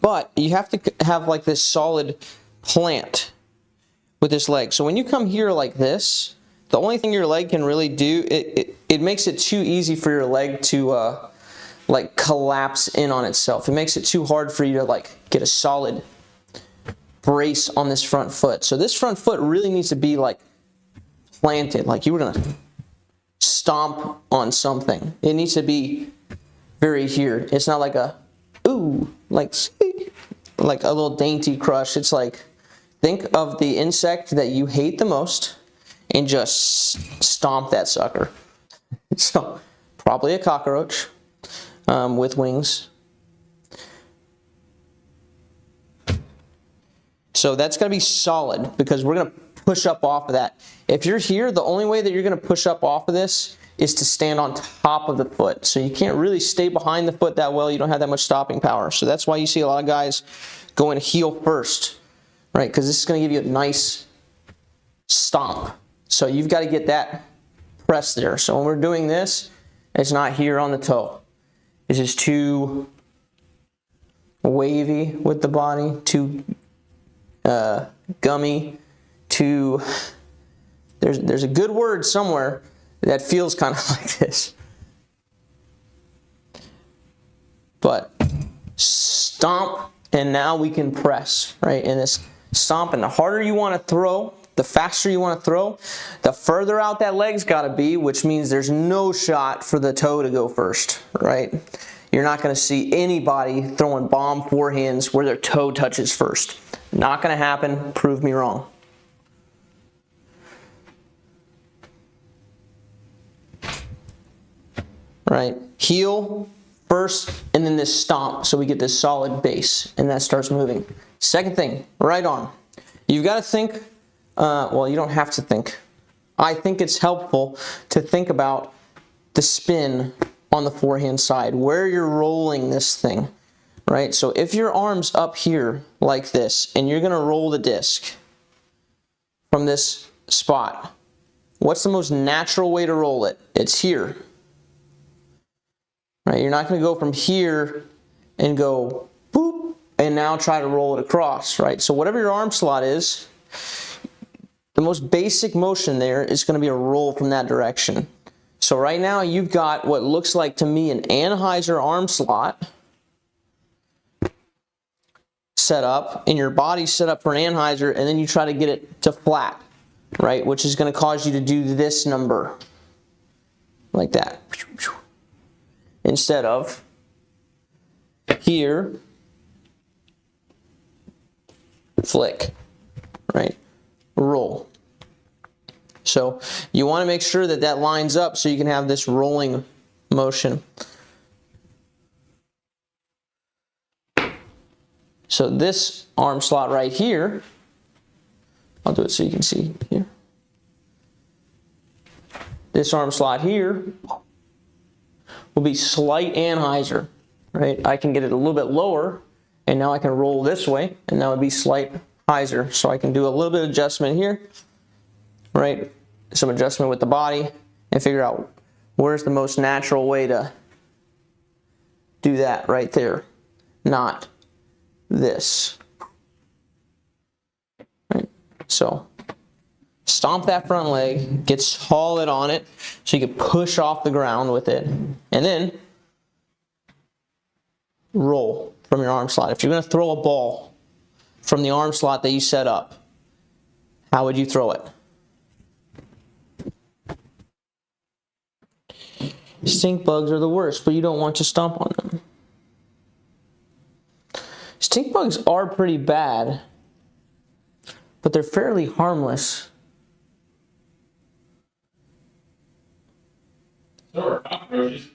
But you have to have this solid plant with this leg. So when you come here like this, the only thing your leg can really do, it makes it too easy for your leg to collapse in on itself. It makes it too hard for you to get a solid brace on this front foot. So this front foot really needs to be planted, like you were gonna stomp on something. It needs to be very here. It's not like a ooh, like a little dainty crush. It's like, think of the insect that you hate the most and just stomp that sucker. So, probably a cockroach with wings. So that's going to be solid because we're going to push up off of that. If you're here, the only way that you're going to push up off of this is to stand on top of the foot. So you can't really stay behind the foot that well. You don't have that much stopping power. So that's why you see a lot of guys going heel first, right? Because this is going to give you a nice stomp. So you've got to get that press there. So when we're doing this, it's not here on the toe. It's just too wavy with the body, too gummy, too... There's a good word somewhere that feels kind of like this. But stomp, and now we can press, right? And this stomp, and the harder you want to throw, the faster you want to throw, the further out that leg's got to be, which means there's no shot for the toe to go first, right? You're not going to see anybody throwing bomb forehands where their toe touches first. Not going to happen. Prove me wrong. Right, heel first, and then this stomp, so we get this solid base, and that starts moving. Second thing, right arm. You've got to think, well, you don't have to think. I think it's helpful to think about the spin on the forehand side, where you're rolling this thing, right? So if your arm's up here like this, and you're going to roll the disc from this spot, what's the most natural way to roll it? It's here. Right, you're not going to go from here and go boop and now try to roll it across, right? So whatever your arm slot is, the most basic motion there is going to be a roll from that direction. So right now you've got what looks like to me an Anheuser arm slot set up, and your body's set up for an Anheuser, and then you try to get it to flat, right? Which is going to cause you to do this number like that. Instead of here, flick, right? Roll. So you want to make sure that that lines up so you can have this rolling motion. So this arm slot right here, I'll do it so you can see here. This arm slot here will be slight Anheuser, right? I can get it a little bit lower, and now I can roll this way, and that would be slight Heiser. So I can do a little bit of adjustment here, right? Some adjustment with the body, and figure out where's the most natural way to do that right there, not this. Right? So stomp that front leg, get solid on it so you can push off the ground with it, and then roll from your arm slot. If you're going to throw a ball from the arm slot that you set up, how would you throw it? Stink bugs are the worst, but you don't want to stomp on them. Stink bugs are pretty bad, but they're fairly harmless. So are cockroaches.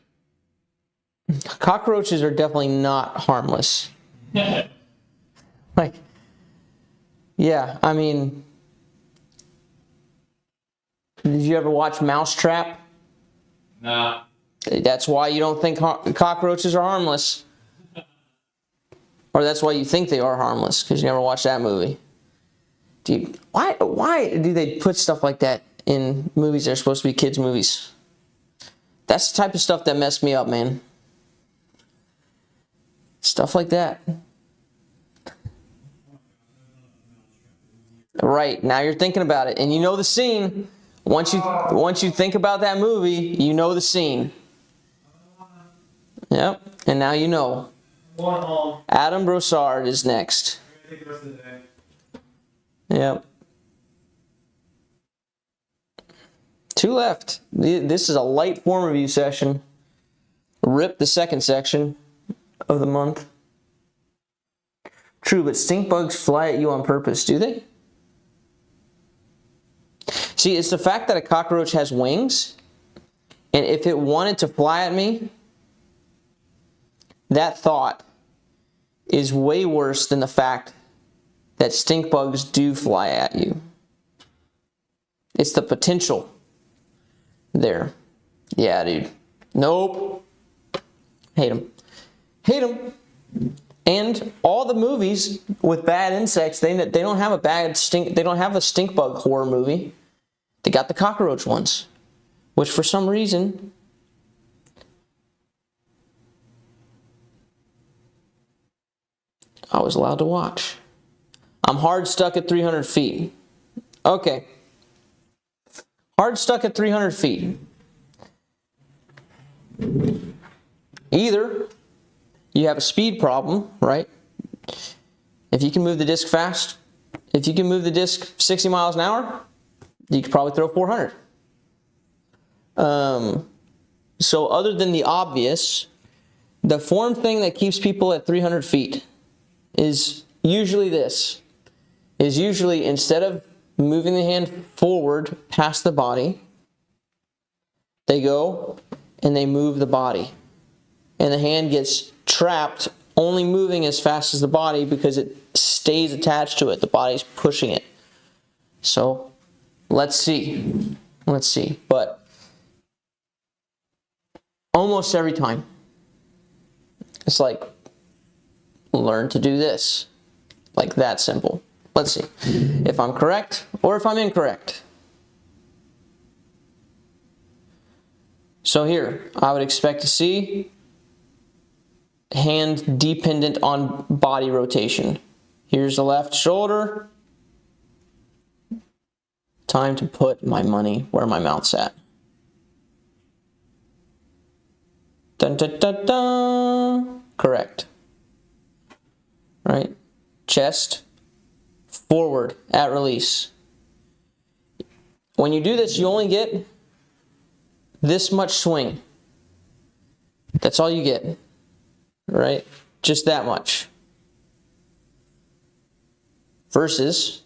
Cockroaches are definitely not harmless. Like, yeah, I mean, did you ever watch Mousetrap? Nah. That's why you don't think cockroaches are harmless. Or that's why you think they are harmless, because you never watched that movie. Dude, why do they put stuff like that in movies that are supposed to be kids' movies? That's the type of stuff that messed me up, man. Stuff like that. Right, now you're thinking about it, and you know the scene. Once you think about that movie, you know the scene. Yep, and now you know. Adam Brossard is next. Yep. 2 left. This is a light form review session. Rip the second section of the month. True, but stink bugs fly at you on purpose, do they? See, it's the fact that a cockroach has wings, and if it wanted to fly at me, that thought is way worse than the fact that stink bugs do fly at you. It's the potential there. Yeah, dude. Nope. Hate them. Hate them. And all the movies with bad insects, they don't have a bad stink. They don't have a stink bug horror movie. They got the cockroach ones, which for some reason I was allowed to watch. I'm hard stuck at 300 feet. Okay. Hard stuck at 300 feet. Either you have a speed problem, right? If you can move the disc fast, if you can move the disc 60 miles an hour, you could probably throw 400. So other than the obvious, the form thing that keeps people at 300 feet is usually this. Is usually instead of moving the hand forward past the body, they go and they move the body. And the hand gets trapped only moving as fast as the body because it stays attached to it. The body's pushing it. So let's see. Let's see. But almost every time, it's like, learn to do this. Like that simple. Let's see if I'm correct or if I'm incorrect. So here, I would expect to see hand dependent on body rotation. Here's the left shoulder. Time to put my money where my mouth's at. Dun, dun, dun, dun. Correct. Right? Chest forward at release. When you do this, you only get this much swing. That's all you get. Right? Just that much. Versus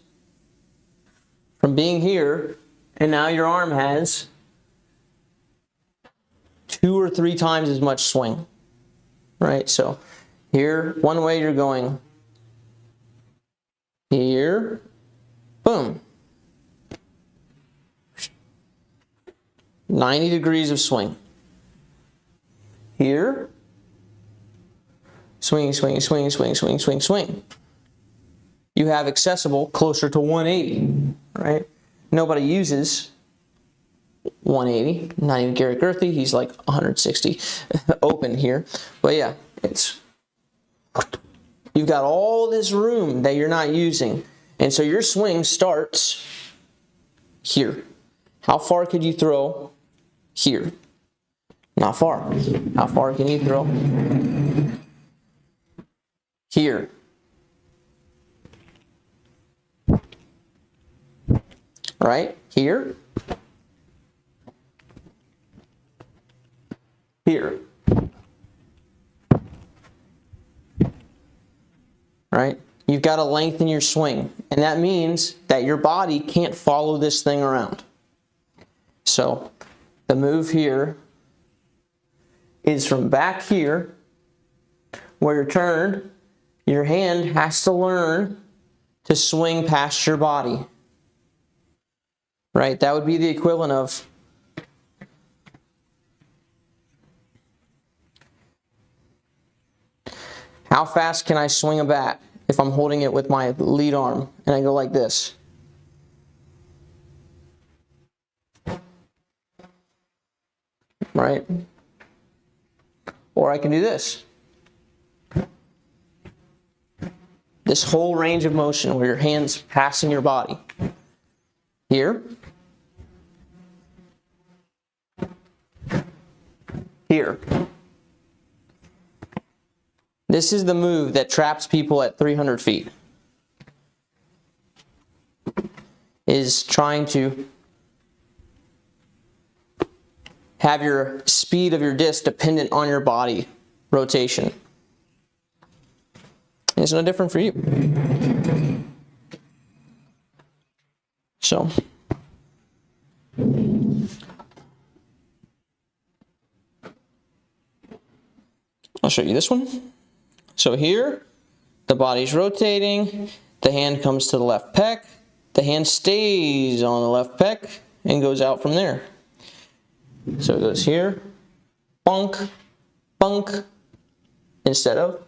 from being here, and now your arm has 2 or 3 times as much swing. Right? So here, one way you're going here, boom. 90 degrees of swing. Here, swing, swing, swing, swing, swing, swing, swing. You have accessible closer to 180, right? Nobody uses 180, not even Gary Gerthy, he's like 160 open here. But yeah, it's, you've got all this room that you're not using. And so your swing starts here. How far could you throw here? Not far. How far can you throw here? Right? Here. Here. Right? You've got to lengthen your swing. And that means that your body can't follow this thing around. So the move here is from back here, where you're turned, your hand has to learn to swing past your body. Right? That would be the equivalent of how fast can I swing a bat if I'm holding it with my lead arm and I go like this? Right? Or I can do this. This whole range of motion where your hand's passing your body. Here. Here. This is the move that traps people at 300 feet. Is trying to have your speed of your disc dependent on your body rotation. It's no different for you. So, I'll show you this one. So here, the body's rotating, the hand comes to the left pec, the hand stays on the left pec and goes out from there. So it goes here, bunk, bunk, instead of.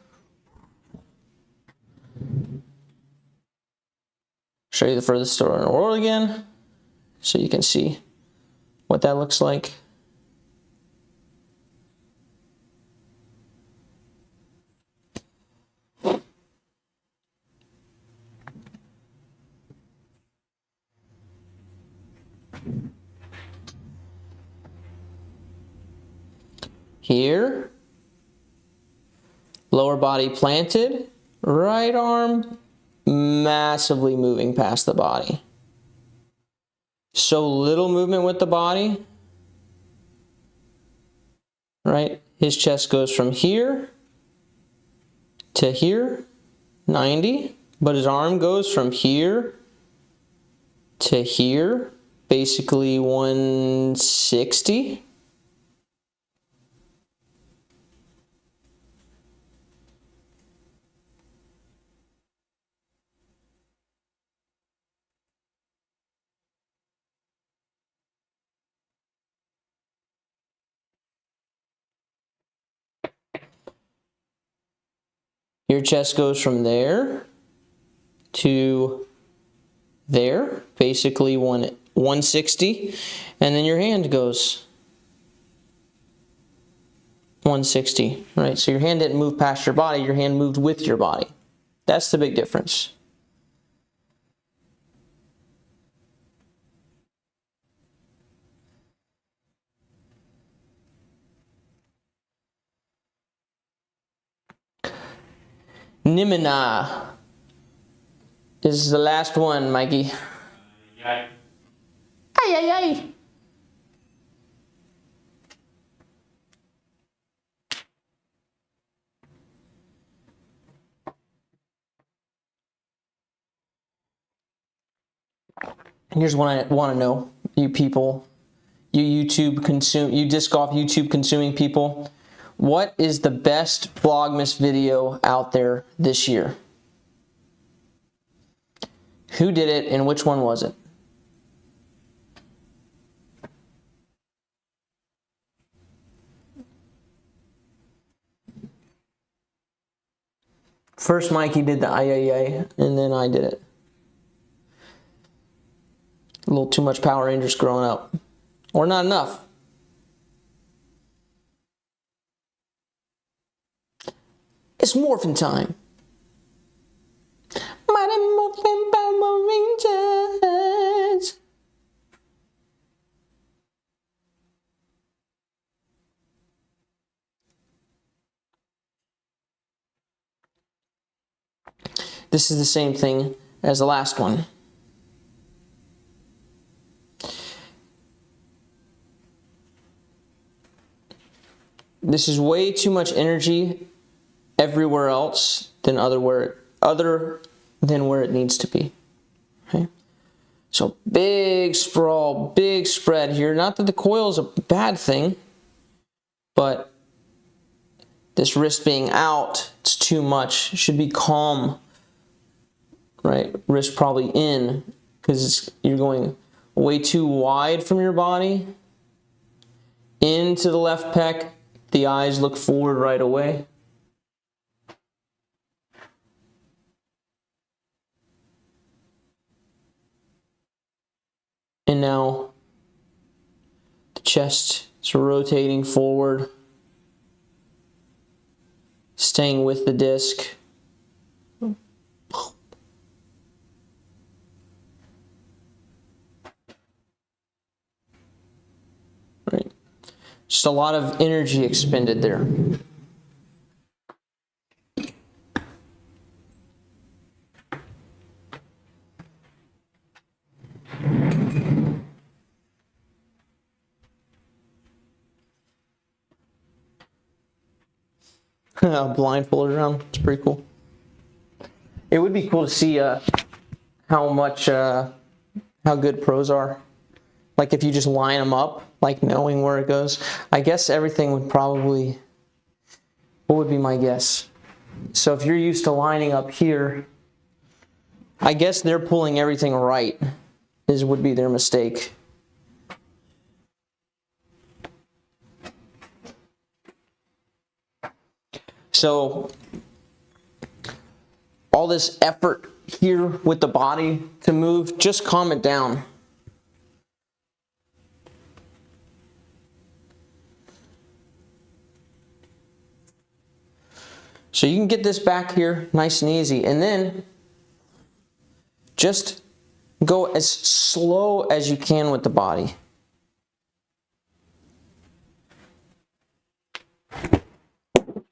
Show you the furthest store in the world again, so you can see what that looks like. Here, lower body planted, right arm massively moving past the body. So little movement with the body, right? His chest goes from here to here, 90, but his arm goes from here to here, basically 160. Your chest goes from there to there, basically 160, and then your hand goes 160, right? So your hand didn't move past your body, your hand moved with your body. That's the big difference. Nimina. This is the last one, Mikey. Ay. Ay, ay, ay. Here's what I want to know, you people, you disc golf YouTube consuming people. What is the best Vlogmas video out there this year? Who did it and which one was it? First Mikey did the ay, and then I did it. A little too much Power Rangers growing up. Or not enough. It's morphin' time. Mighty Morphin' Power Rangers. This is the same thing as the last one. This is way too much energy everywhere else than other than where it needs to be. Okay? So big sprawl, big spread here. Not that the coil is a bad thing, but this wrist being out, it's too much. It should be calm, right? Wrist probably in, because you're going way too wide from your body into the left pec. The eyes look forward right away. And now the chest is rotating forward, staying with the disc. Right. Just a lot of energy expended there. Blindfolded around, it's pretty cool. It would be cool to see how good pros are. Like if you just line them up, like knowing where it goes. I guess everything would probably, what would be my guess? So if you're used to lining up here, I guess they're pulling everything right, would be their mistake. So all this effort here with the body to move, just calm it down. So you can get this back here nice and easy, and then just go as slow as you can with the body.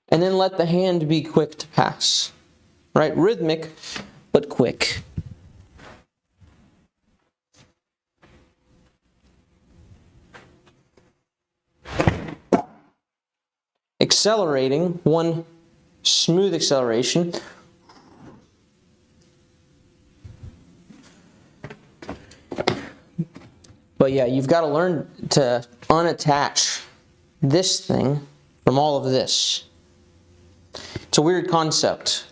And then let the hand be quick to pass. Right? Rhythmic, but quick. Accelerating, one smooth acceleration. But yeah, you've got to learn to unattach this thing from all of this. It's a weird concept.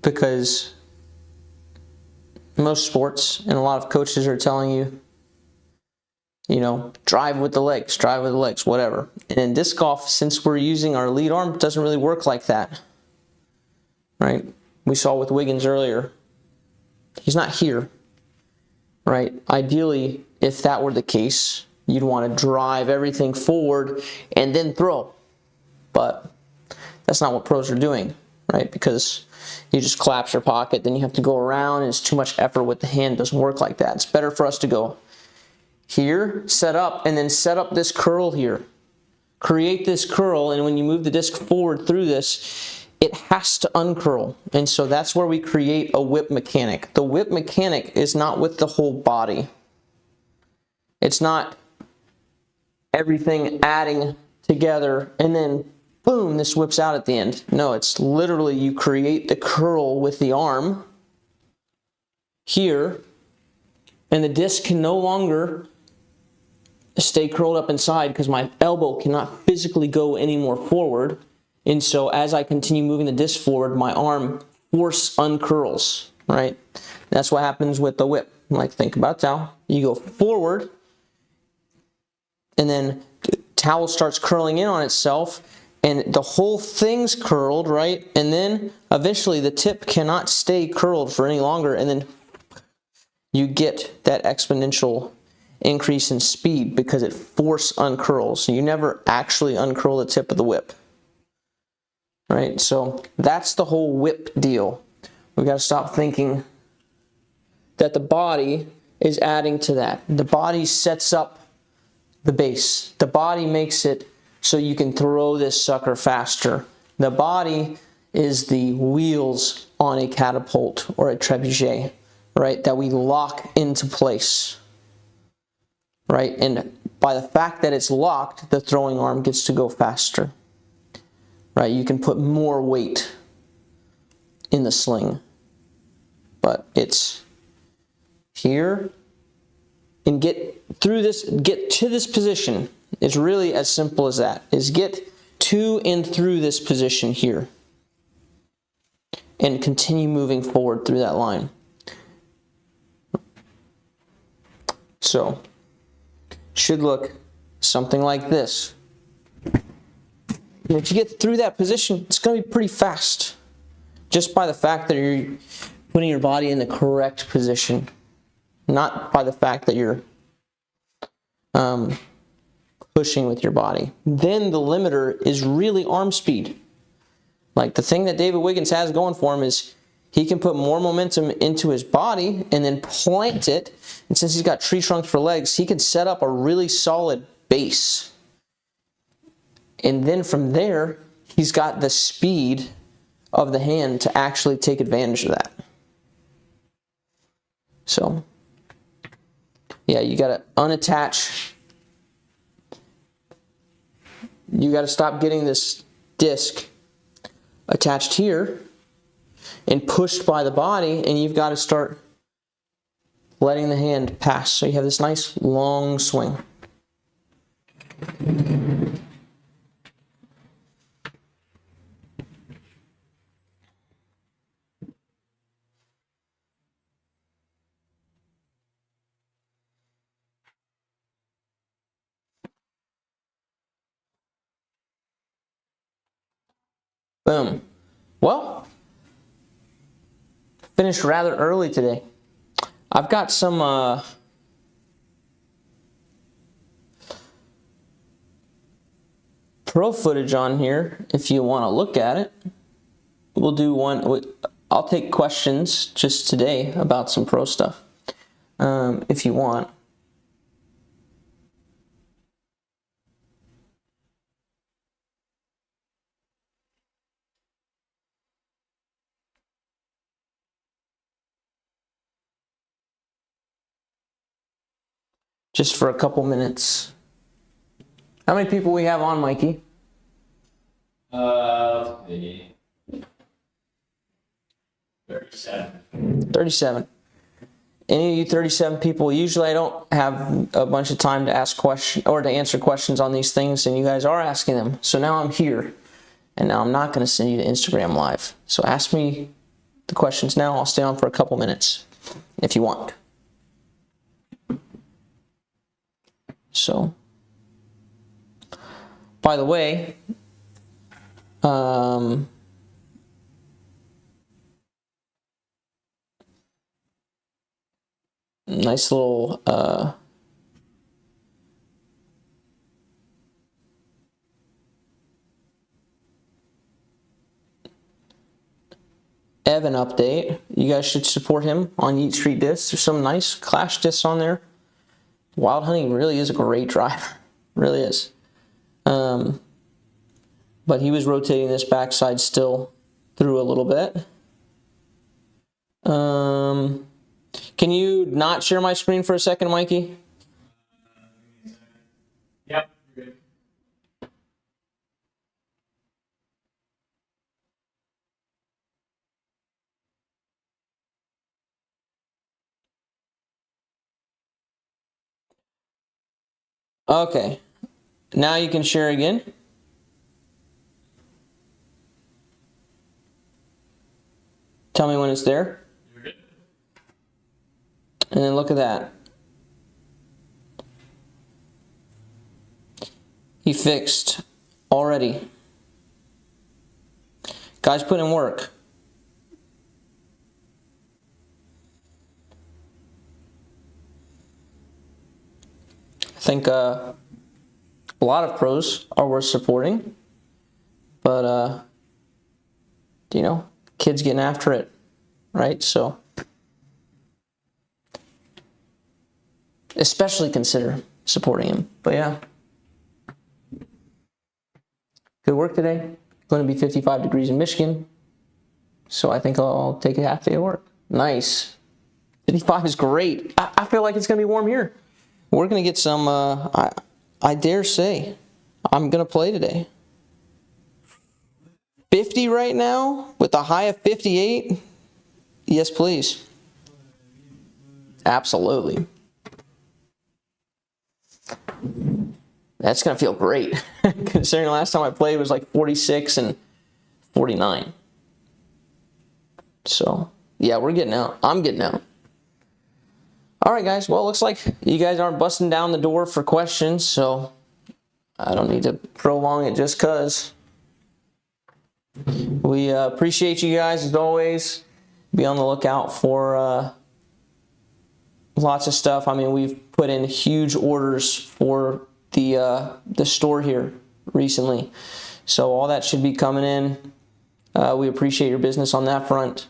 Because most sports and a lot of coaches are telling you, you know, drive with the legs, whatever. And in disc golf, since we're using our lead arm, it doesn't really work like that. Right? We saw with Wiggins earlier. He's not here. Right? Ideally, if that were the case, you'd want to drive everything forward and then throw. But that's not what pros are doing, right? Because you just collapse your pocket, then you have to go around, and it's too much effort with the hand. It doesn't work like that. It's better for us to go here, set up, and then set up this curl here. Create this curl, and when you move the disc forward through this, it has to uncurl. And so that's where we create a whip mechanic. The whip mechanic is not with the whole body. It's not everything adding together and then boom, this whips out at the end. No, it's literally you create the curl with the arm here, and the disc can no longer stay curled up inside because my elbow cannot physically go any more forward. And so as I continue moving the disc forward, my arm force uncurls, right? That's what happens with the whip. Like, think about towel. You go forward, and then the towel starts curling in on itself, and the whole thing's curled, right? And then eventually the tip cannot stay curled for any longer, and then you get that exponential increase in speed because it force uncurls. So you never actually uncurl the tip of the whip, right? So that's the whole whip deal. We've got to stop thinking that the body is adding to that. The body sets up the base. The body makes it so you can throw this sucker faster. The body is the wheels on a catapult or a trebuchet, right? That we lock into place, right? And by the fact that it's locked, the throwing arm gets to go faster, right? You can put more weight in the sling, but it's here and get through this, get to this position. It's really as simple as that, is get to and through this position here and continue moving forward through that line. So, should look something like this. And if you get through that position, it's going to be pretty fast, just by the fact that you're putting your body in the correct position, not by the fact that you're pushing with your body. Then the limiter is really arm speed. Like, the thing that David Wiggins has going for him is he can put more momentum into his body and then plant it. And since he's got tree trunks for legs, he can set up a really solid base. And then from there, he's got the speed of the hand to actually take advantage of that. So, yeah, you got to unattach. You got to stop getting this disc attached here and pushed by the body, and you've got to start letting the hand pass. So you have this nice long swing. Boom. Well, finished rather early today. I've got some pro footage on here if you want to look at it. We'll do one. I'll take questions just today about some pro stuff if you want. Just for a couple minutes. How many people we have on, Mikey? Let's see. 37. 37. Any of you 37 people, usually I don't have a bunch of time to ask questions or to answer questions on these things, and you guys are asking them. So now I'm here, and now I'm not going to send you to Instagram Live. So ask me the questions now. I'll stay on for a couple minutes if you want. So, by the way, nice little Evan update. You guys should support him on Yeet Street Discs. There's some nice Clash discs on there. Wild Honey really is a great driver. Really is. But he was rotating this backside still through a little bit. Can you not share my screen for a second, Mikey? Yep, you're good. Okay. Now you can share again. Tell me when it's there. You're good. And then look at that. He fixed already. Guys put in work. I think a lot of pros are worth supporting, but you know, kids getting after it, right? So especially consider supporting him. But yeah, good work today. Going to be 55 degrees in Michigan, so I think I'll take a half day of work. Nice. 55 is great. I feel like it's going to be warm here. We're going to get some, I dare say, I'm going to play today. 50 right now with a high of 58? Yes, please. Absolutely. That's going to feel great, considering the last time I played was like 46 and 49. So, yeah, we're getting out. I'm getting out. All right, guys. Well, it looks like you guys aren't busting down the door for questions, so I don't need to prolong it just because. We appreciate you guys, as always. Be on the lookout for lots of stuff. I mean, we've put in huge orders for the store here recently, so all that should be coming in. We appreciate your business on that front.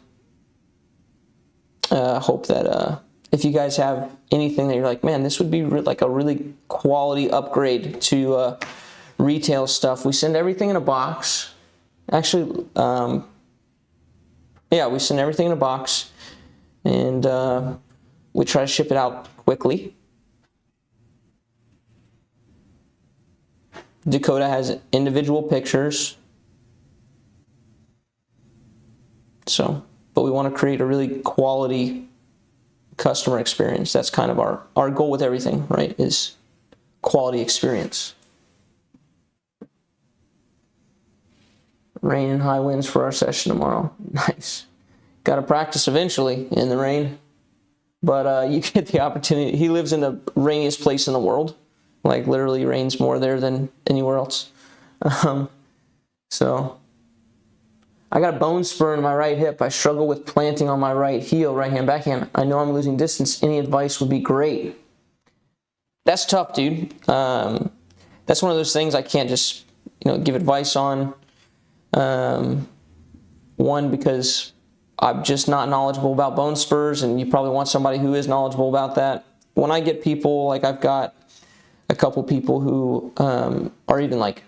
Hope that if you guys have anything that you're like, man, this would be like a really quality upgrade to retail stuff, we send everything in a box. Actually, yeah, we send everything in a box, and we try to ship it out quickly. Dakota has individual pictures. So, but we want to create a really quality customer experience. That's kind of our goal with everything, right? Is quality experience. Rain and high winds for our session tomorrow. Nice. Got to practice eventually in the rain. But you get the opportunity. He lives in the rainiest place in the world. Like literally rains more there than anywhere else. So I got a bone spur in my right hip. I struggle with planting on my right heel, right hand, backhand. I know I'm losing distance. Any advice would be great. That's tough, dude. That's one of those things I can't just, give advice on. One, because I'm just not knowledgeable about bone spurs, and you probably want somebody who is knowledgeable about that. When I get people, like I've got a couple people who are even like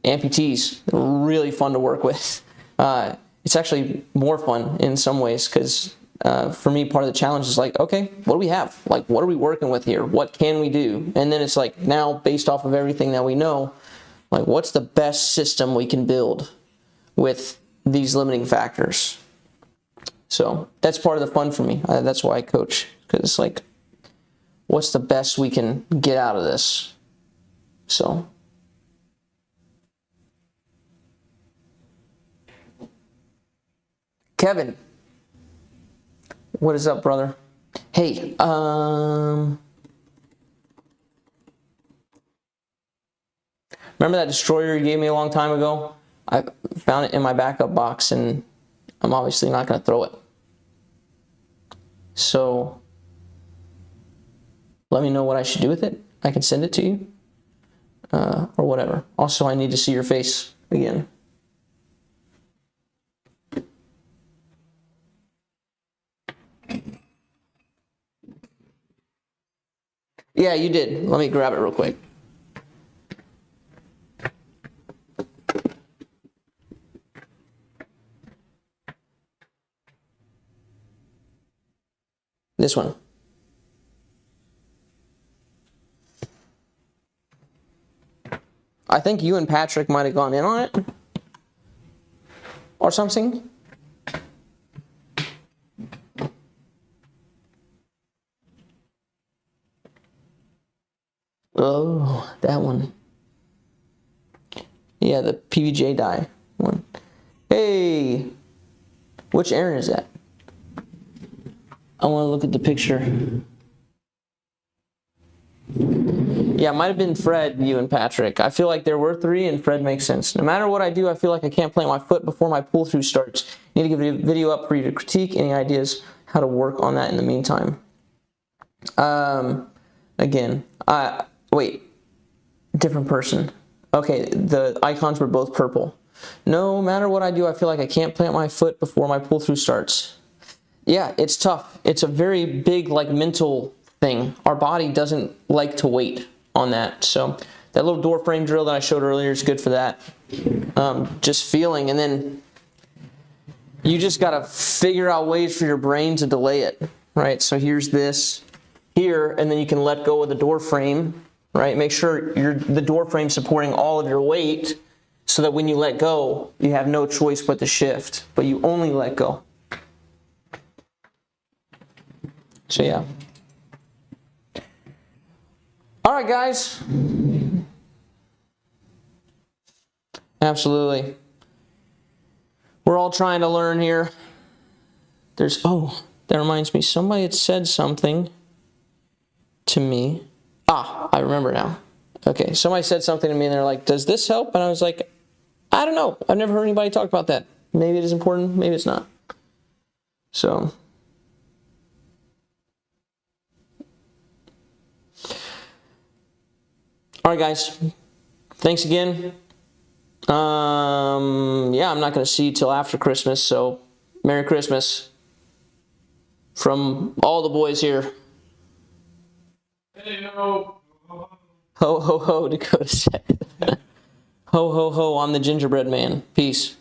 amputees. They're really fun to work with. It's actually more fun in some ways because for me, part of the challenge is like, okay, what do we have? Like, what are we working with here? What can we do? And then it's like, now based off of everything that we know, like what's the best system we can build with these limiting factors? So that's part of the fun for me. That's why I coach, because it's like, what's the best we can get out of this? So. Kevin, what is up, brother? Hey, remember that destroyer you gave me a long time ago? I found it in my backup box, and I'm obviously not going to throw it. So let me know what I should do with it. I can send it to you or whatever. Also, I need to see your face again. Yeah, you did. Let me grab it real quick. This one. I think you and Patrick might have gone in on it or something. Oh, that one. Yeah, the PVJ die one. Hey, which Aaron is that? I want to look at the picture. Yeah, it might have been Fred, you, and Patrick. I feel like there were three, and Fred makes sense. No matter what I do, I feel like I can't plant my foot before my pull-through starts. Need to give a video up for you to critique. Any ideas how to work on that in the meantime? Again, wait, different person. Okay, the icons were both purple. No matter what I do, I feel like I can't plant my foot before my pull-through starts. Yeah, it's tough. It's a very big, like, mental thing. Our body doesn't like to wait on that. So that little door frame drill that I showed earlier is good for that. Just feeling, and then you just got to figure out ways for your brain to delay it, right? So here's this here, and then you can let go of the door frame, right? Make sure the door frame supporting all of your weight so that when you let go, you have no choice but to shift, but you only let go. So yeah. All right, guys. Absolutely. We're all trying to learn here. That reminds me, somebody had said something to me. I remember now. Okay, somebody said something to me and they're like, does this help? And I was like, I don't know. I've never heard anybody talk about that. Maybe it is important, maybe it's not. So. All right, guys. Thanks again. Yeah, I'm not going to see you till after Christmas, so Merry Christmas from all the boys here. Hey, ho. Ho, ho, ho, Dakota said. Ho, ho, ho, I'm the gingerbread man. Peace.